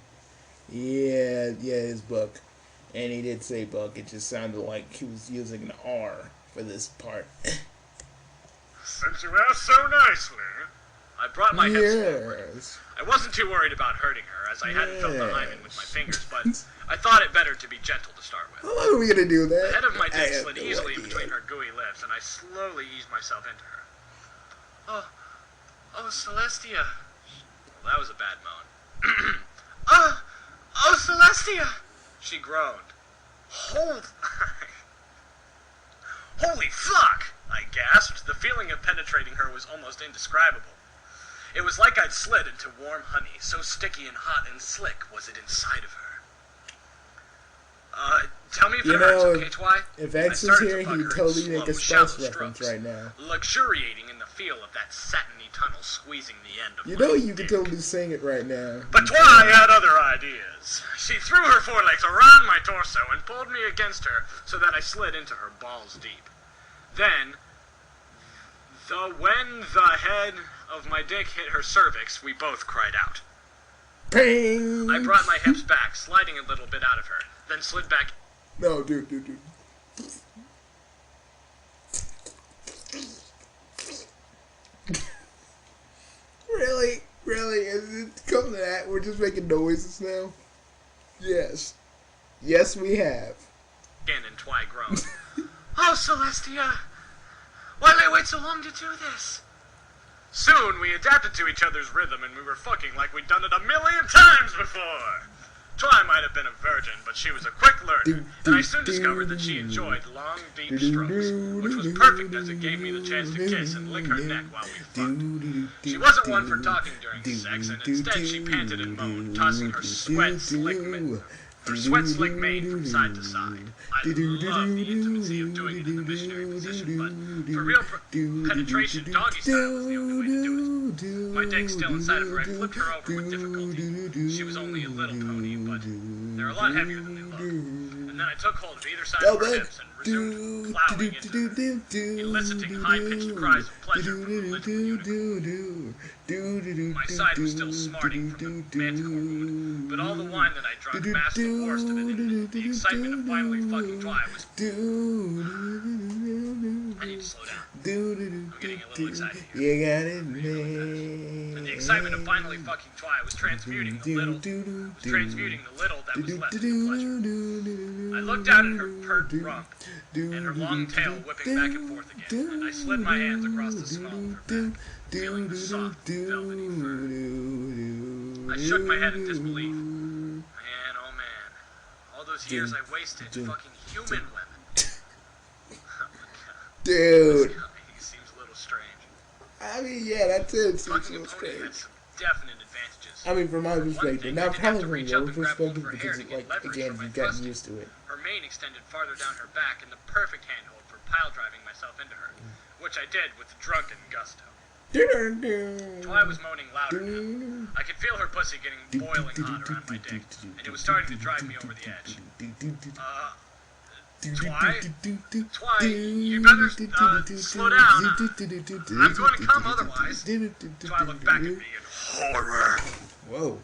Yeah, it's buck. And he did say buck, it just sounded like he was using an R for this part. since you asked so nicely, I brought my hips forward. Yes. I wasn't too worried about hurting her, as I hadn't felt the hymen with my fingers, but I thought it better to be gentle to start with. How long are we gonna do that? The head of my I dick have slid no easily idea. between her gooey lips, and I slowly eased myself into her. Oh, Celestia. Well, that was a bad moan. Oh, Celestia! She groaned. Holy fuck! I gasped. The feeling of penetrating her was almost indescribable. It was like I'd slid into warm honey, so sticky and hot and slick was it inside of her. Tell me if it hurts, okay, Twy? If I X was started to here, fuck he'd her in totally slow, make a shallow Spice reference strokes, right now. luxuriating in the feel of that satiny tunnel squeezing the end of You my know you could dick. totally sing it right now. But Twy had other ideas. She threw her forelegs around my torso and pulled me against her so that I slid into her balls deep. Then, when the head of my dick hit her cervix, we both cried out. Bang! I brought my hips back, sliding a little bit out of her, then slid back. No, dude. Really? Is it come to that? We're just making noises now? Yes, we have. Again, and Twy groaned. Oh, Celestia! Why did I wait so long to do this? Soon, we adapted to each other's rhythm, and we were fucking like we'd done it a million times before. Twy might have been a virgin, but she was a quick learner, and I soon discovered that she enjoyed long, deep strokes, which was perfect as it gave me the chance to kiss and lick her neck while we fucked. She wasn't one for talking during sex, and instead she panted and moaned, tossing her sweat-slick mane from side to side. I love the intimacy of doing it in the missionary position, but for real penetration, doggy style was the only way to do it. My dick still inside of her, I flipped her over with difficulty. She was only a little pony, but they're a lot heavier than they look. And then I took hold of either side of her hips and resumed plowing into her, eliciting high-pitched cries of pleasure from her lint unit. My side was still smarting from the manticore wound, but all the wine that I drank masked the worst of it, and the excitement of finally fucking Twy was... I need to slow down. I'm getting a little excited here. You got it, man. And the excitement of finally fucking Twy was transmuting the little that was left into pleasure. I looked down at her pert rump and her long tail whipping back and forth again, and I slid my hands across the small of her back, feeling the soft, velvety fur. I shook my head in disbelief. Man, oh man, all those years I wasted fucking human women. Dude. He seems a little strange. I mean, yeah, that's it. It's Fucking a so pony strange. had some definite advantages. I mean, from my perspective, not probably from your up and grab hold perspective, of her hair because, to get like, leverage again, from my you've gotten thrusting. used to it. Her mane extended farther down her back in the perfect handhold for pile-driving myself into her, which I did with drunken gusto. Twi was moaning louder now. I could feel her pussy getting boiling hot around my dick, and it was starting to drive me over the edge. Twi, you better slow down. I'm going to come otherwise. Twi looked back at me in horror. Whoa.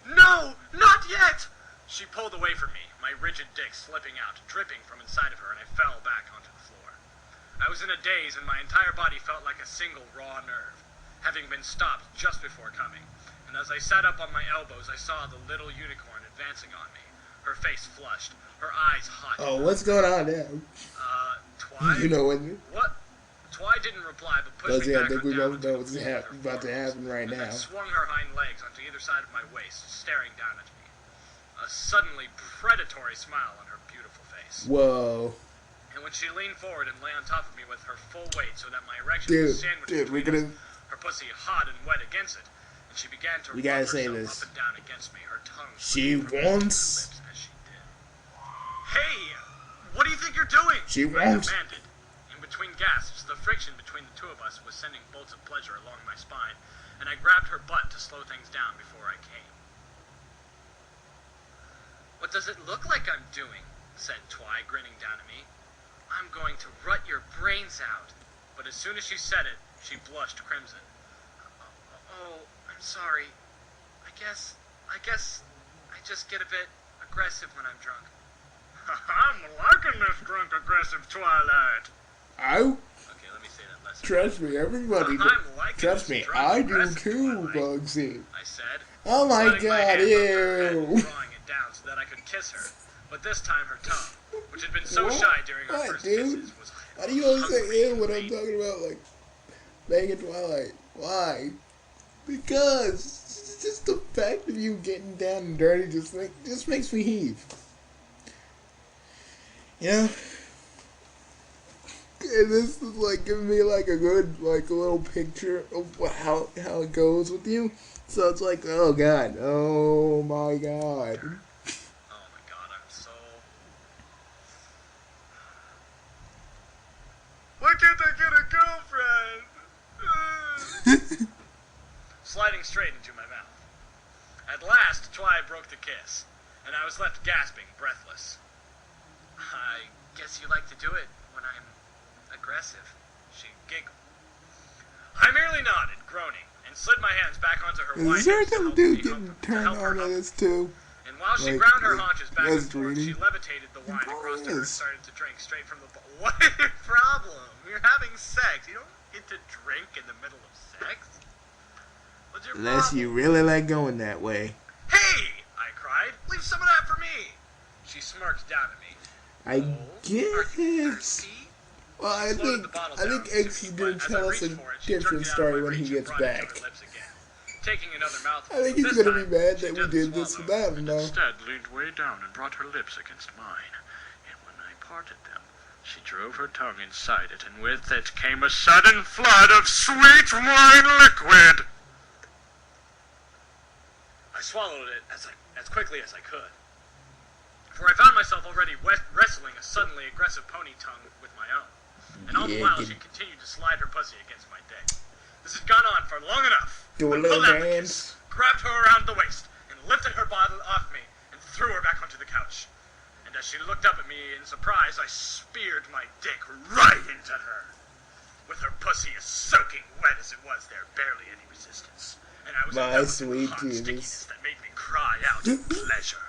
No, not yet! She pulled away from me, my rigid dick slipping out, dripping from inside of her, and I fell back onto the floor. I was in a daze, and my entire body felt like a single raw nerve, having been stopped just before coming. And as I sat up on my elbows, I saw the little unicorn advancing on me, her face flushed, her eyes hot. Oh, what's going on now? Twi? You know what? What? Twi didn't reply, but pushed me I back think on we down both onto know the what's floor with her about to forearms, happen right and now. then swung her hind legs onto either side of my waist, staring down at me. A suddenly predatory smile on her beautiful face. Whoa. And when she leaned forward and lay on top of me with her full weight so that my erection was sandwiched between us, her pussy hot and wet against it, and she began to rub herself up and down against me, her tongue she wants. As she did. Hey, what do you think you're doing? She I wants. demanded. In between gasps, the friction between the two of us was sending bolts of pleasure along my spine, and I grabbed her butt to slow things down before I came. What does it look like I'm doing? Said Twi, grinning down at me. I'm going to rut your brains out. But as soon as she said it, she blushed crimson. Oh, I'm sorry. I guess I just get a bit aggressive when I'm drunk. I'm liking this drunk aggressive Twilight. Oh? Okay, let me say that less. Trust me, everybody. Trust me, I do too, Bugsy. I said. Oh my god, ew. Drawing it down so that I could kiss her. But this time her tongue, which had been so shy during our first kisses, was Why do you always say hungry ew when I'm and talking about, like, banging Twilight? Why? Because it's just the fact of you getting down and dirty just makes me heave. You know? And this is like giving me like a good, like a little picture of how it goes with you. So it's like, oh god, oh my god. Oh my god, I'm so... Why can't I get a girlfriend? Sliding straight into my mouth. At last, Twi broke the kiss, and I was left gasping, breathless. I guess you like to do it when I'm aggressive, she giggled. I merely nodded, groaning, and slid my hands back onto her wide Is there hips to some help dude me getting hump- to turned help her on to hump. this too? And while she Like, ground her haunches back and that's forth, she reading. levitated the wine across to her and Yes. started to drink straight from the bowl. What is your problem? You're having sex. You don't get to drink in the middle of sex. What's your Unless problem? you really like going that way. Hey! I cried. Leave some of that for me. She smirked down at me. I Oh, are you guess. thirsty? Well, I She floated think the bottle down X to is me, gonna but as I tell us a reached for it, she jerked different it out of story my when he reach and gets brought it to back. her lips again. Taking another mouthful, I think he's this gonna time, be mad she that we didn't did this swallow, without him, and though. instead leaned way down and brought her lips against mine. And when I parted them, she drove her tongue inside it, and with it came a sudden flood of sweet wine liquid. I swallowed it as quickly as I could, for I found myself already wrestling a suddenly aggressive pony tongue with my own. And all the while, she continued to slide her pussy against my dick. This had gone on for long enough. Do a I little pulled out the dance. kiss, grabbed her around the waist, and lifted her bottle off me, and threw her back onto the couch. And as she looked up at me in surprise, I speared my dick right into her. With her pussy as soaking wet as it was, there barely any resistance. And I was My enveloped in sweet hot Jesus. stickiness that made me cry out in pleasure.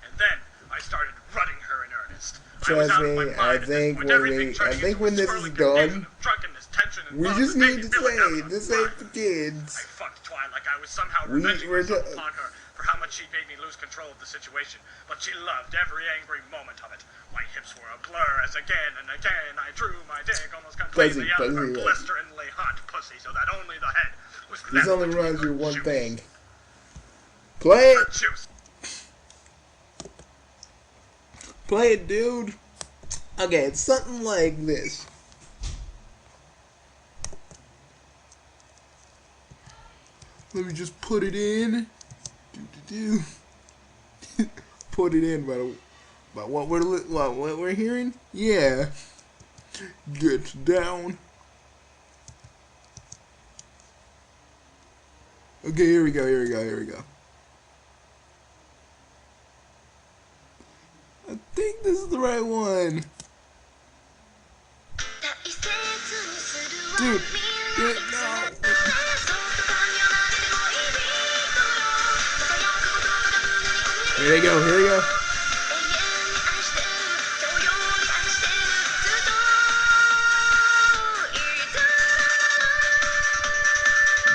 And then I started rutting her in earnest. I was Trust out of my me, mind I at this think point, when everything I turning think into when a this is swirling confusion done, of drunkenness, tension, and we love just that made need me to feel like I say was this on ain't fire. for kids. I fucked Twi like I was somehow We're revenging myself t- upon her for how much she'd made me lose control of the situation, but she loved every angry moment of it. My hips were a blur as again and again I drew my dick almost completely out of her Bugsy. blisteringly hot pussy so that only the head was This left only between reminds you her of one juice. thing. Play Her it! juice. Play it, dude! Okay, it's something like this. Let me just put it in. Put it in, by what we're hearing? Yeah. Get down. Okay, here we go. I think this is the right one. Dude, no. Here they go.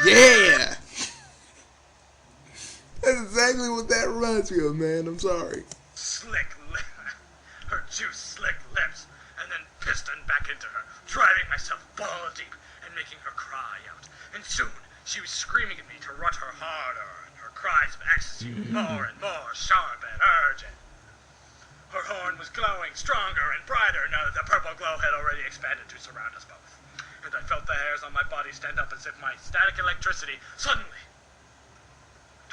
Yeah! That's exactly what that reminds me of, man. I'm sorry. Her juice slick lips, and then piston back into her, driving myself ball deep and making her cry out. And soon she was screaming at me to rut her harder, and her cries of ecstasy more and more sharp and urgent. Her horn was glowing stronger and brighter now that the purple glow had already expanded to surround us both. And I felt the hairs on my body stand up as if my static electricity suddenly.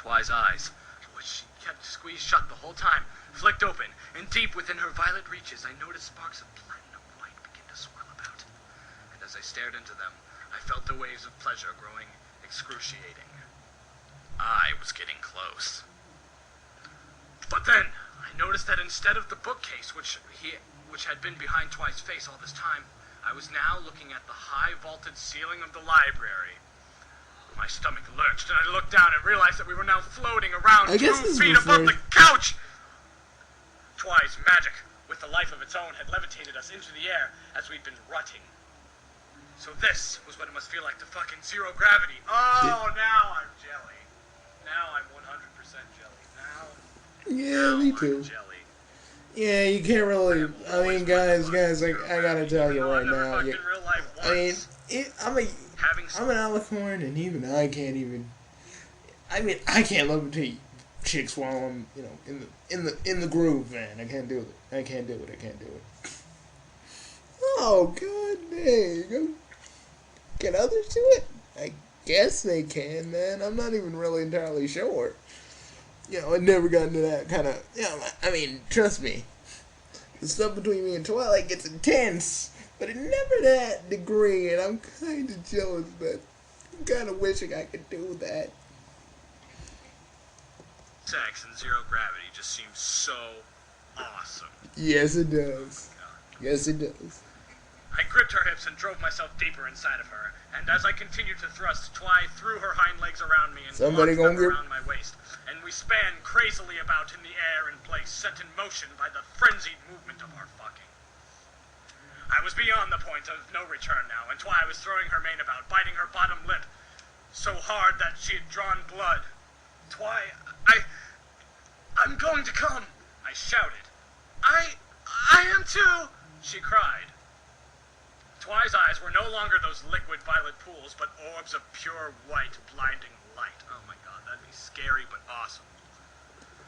Twi's eyes, which she kept squeezed shut the whole time, flicked open, and deep within her violet reaches I noticed sparks of platinum white begin to swirl about. And as I stared into them, I felt the waves of pleasure growing excruciating. I was getting close. But then, I noticed that instead of the bookcase, which had been behind Twi's face all this time, I was now looking at the high vaulted ceiling of the library. My stomach lurched, and I looked down and realized that we were now floating around 2 feet above the couch! Twi's magic, with the life of its own, had levitated us into the air as we'd been rutting. So this was what it must feel like to fucking zero gravity. Oh, now I'm jelly. Now I'm 100% jelly. Yeah, me too. Jelly. Yeah, you can't really. I mean, guys, I gotta tell you right now. I'm an alicorn, and even I can't even. I mean, I can't levitate chicks while I'm, in the groove, man. I can't do it. Oh, god dang. Can others do it? I guess they can, man. I'm not even really entirely sure. I've never gotten to that kind of. I mean, trust me. The stuff between me and Twilight gets intense. But it never that degree, and I'm kind of jealous, but I'm kind of wishing I could do that. Sex and zero gravity just seems so awesome. Yes, it does. Yes, it does. I gripped her hips and drove myself deeper inside of her, and as I continued to thrust, Twi threw her hind legs around me and Somebody launched them gonna around my waist, and we span crazily about in the air in place, set in motion by the frenzied movement of our fucking. I was beyond the point of no return now, and Twi was throwing her mane about, biting her bottom lip so hard that she had drawn blood. Twi, I'm going to come, I shouted. I am too, she cried. Twi's eyes were no longer those liquid violet pools, but orbs of pure white, blinding light. Oh my god, that'd be scary but awesome.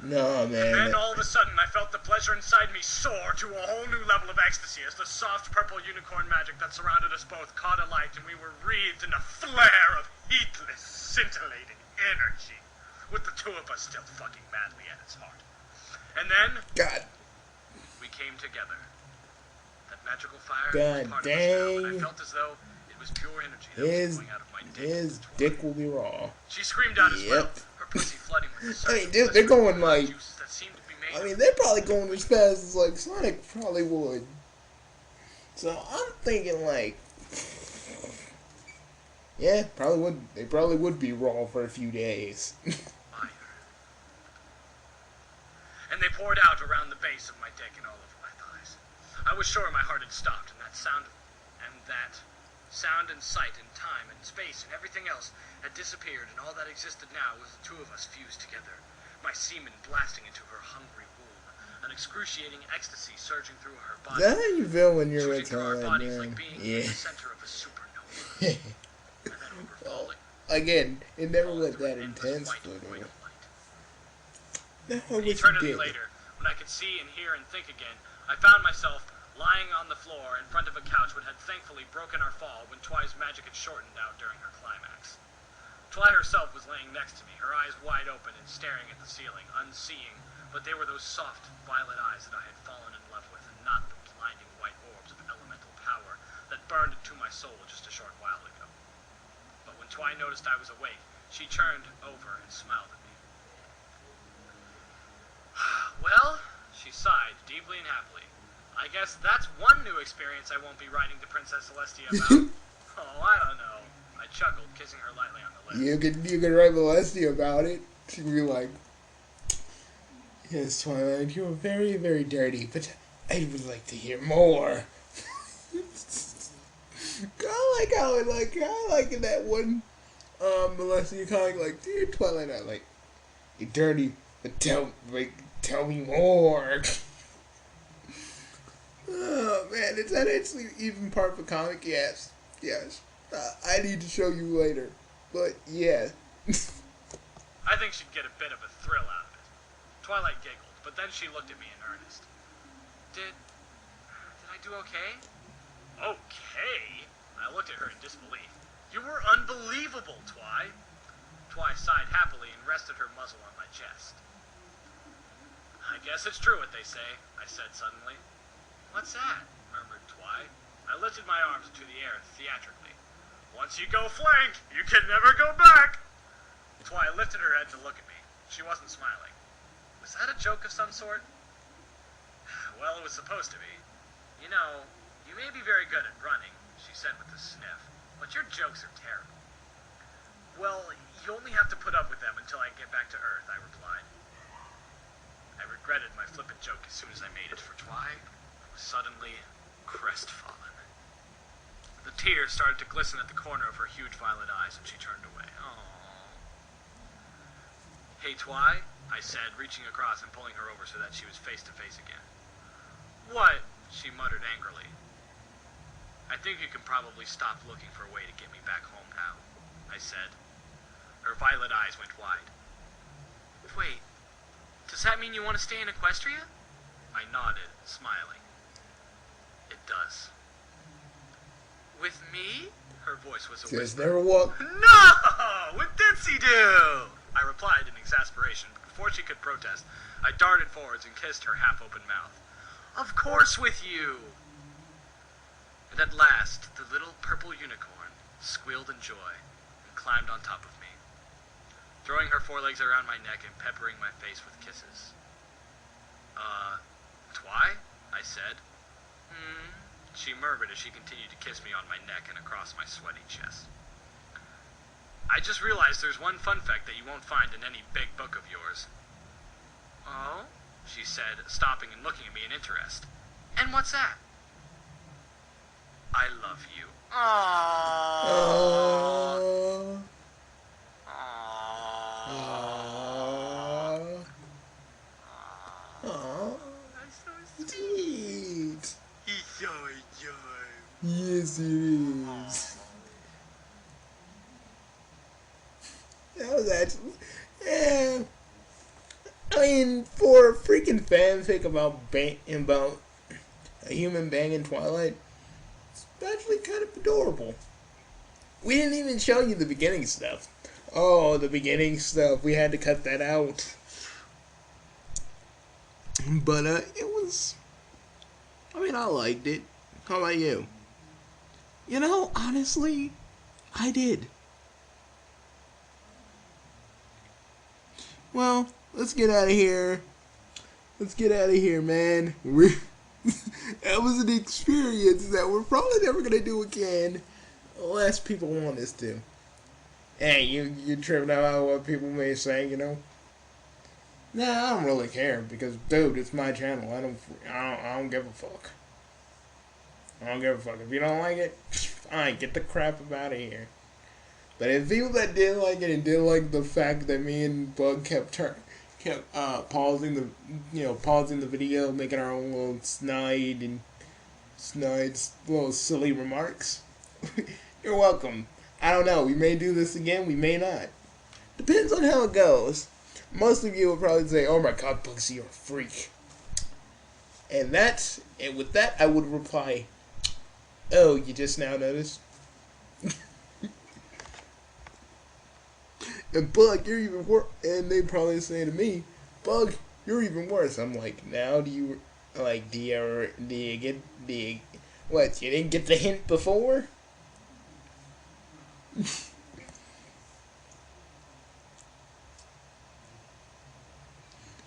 No, man. And then all of a sudden, I felt the pleasure inside me soar to a whole new level of ecstasy as the soft purple unicorn magic that surrounded us both caught alight, and we were wreathed in a flare of heatless, scintillating energy, with the two of us still fucking madly at its heart. And then, God, we came together. That magical fire God was part dang. of us now, and I felt as though it was pure energy that was going out of my dick. His dick will be raw. She screamed out as well. Pussy flooding with the I mean, dude, they're going like. that seemed to be made I mean, they're probably going as fast as like Sonic probably would. So I'm thinking like, yeah, probably would. They probably would be raw for a few days. fire. And they poured out around the base of my dick and all over my thighs. I was sure my heart had stopped, and that sound and sight and time and space and everything else had disappeared, and all that existed now was the two of us fused together, my semen blasting into her hungry womb, an excruciating ecstasy surging through her body. Is that how you feel when you're shooting through our retarded, bodies man? like being Yeah. in the center of a supernova. And then we were falling. Again, it never was through that an endless intense, white but void of light. no, An what you eternity did. later, when I could see and hear and think again, I found myself lying on the floor in front of a couch which had thankfully broken our fall when Twi's magic had shortened out during her climax. Twi herself was laying next to me, her eyes wide open and staring at the ceiling, unseeing, but they were those soft, violet eyes that I had fallen in love with, and not the blinding white orbs of elemental power burned into my soul just a short while ago. But when Twy noticed I was awake, she turned over and smiled at me. Well, she sighed deeply and happily. I guess that's one new experience I won't be writing to Princess Celestia about. Oh, I don't know. I chuckled, kissing her lightly on the lips. You could write Celestia about it. She'd be like, yes, Twilight, you were very, very dirty, but I would like to hear more. I like in that one, Celestia comic, like, dear Twilight, I like, you're dirty, but tell me more. Oh man, is that actually even part of a comic? Yes. I need to show you later, but yeah. I think she'd get a bit of a thrill out of it. Twilight giggled, but then she looked at me in earnest. Did I do okay? Okay? I looked at her in disbelief. You were unbelievable, Twy. Twy sighed happily and rested her muzzle on my chest. I guess it's true what they say, I said suddenly. What's that? Murmured Twy. I lifted my arms into the air theatrically. Once you go flank, you can never go back! Twy lifted her head to look at me. She wasn't smiling. Was that a joke of some sort? Well, it was supposed to be. You know, you may be very good at running, she said with a sniff, but your jokes are terrible. Well, you only have to put up with them until I get back to Earth, I replied. I regretted my flippant joke as soon as I made it, for Twy was suddenly crestfallen. The tears started to glisten at the corner of her huge violet eyes, and she turned away. Aww. Hey, Twy, I said, reaching across and pulling her over so that she was face to face again. What? She muttered angrily. I think you can probably stop looking for a way to get me back home now, I said. Her violet eyes went wide. Wait, does that mean you want to stay in Equestria? I nodded, smiling. It does. With me? Her voice was a Says whisper. never walk. No! With Ditsy-Doo! I replied in exasperation, but before she could protest, I darted forwards and kissed her half-open mouth. Of course with you! And at last, the little purple unicorn squealed in joy and climbed on top of me, throwing her forelegs around my neck and peppering my face with kisses. Twy? I said. She murmured as she continued to kiss me on my neck and across my sweaty chest. I just realized there's one fun fact that you won't find in any big book of yours. Oh? She said, stopping and looking at me in interest. And what's that? I love you. Aww. That's so sweet. He's so adorable. Yes, it is. That was actually, yeah. I mean, for a freaking fanfic about a human banging Twilight, it's actually kind of adorable. We didn't even show you the beginning stuff. Oh, the beginning stuff. We had to cut that out. But, it was... I mean, I liked it. How about you? You know, honestly, I did. Well, let's get out of here. Let's get out of here, man. That was an experience that we're probably never going to do again. Unless people want us to. Hey, you tripping out what people may say, you know? Nah, I don't really care because, dude, it's my channel. I don't give a fuck. I don't give a fuck. If you don't like it, fine, get the crap up out of here. But if people that did like it and did like the fact that me and Bug kept pausing the video, making our own little snide little silly remarks, you're welcome. I don't know. We may do this again. We may not. Depends on how it goes. Most of you will probably say, "Oh my God, Bugsy, you're a freak." And with that, I would reply, "Oh, you just now noticed?" And Bug, you're even worse. And they probably say to me, "Bug, you're even worse." I'm like, now do you get What, you didn't get the hint before?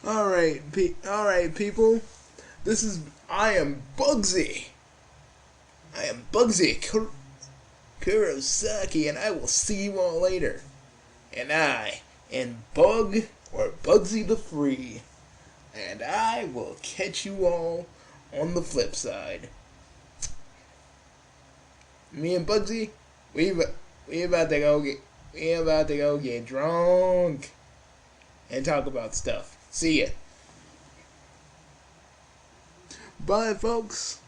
Alright, people. I am Bugsy. I am Bugsy Kurosaki, and I will see you all later. And I am Bug, or Bugsy the Free. And I will catch you all on the flip side. Me and Bugsy, we about to go get drunk and talk about stuff. See ya. Bye, folks.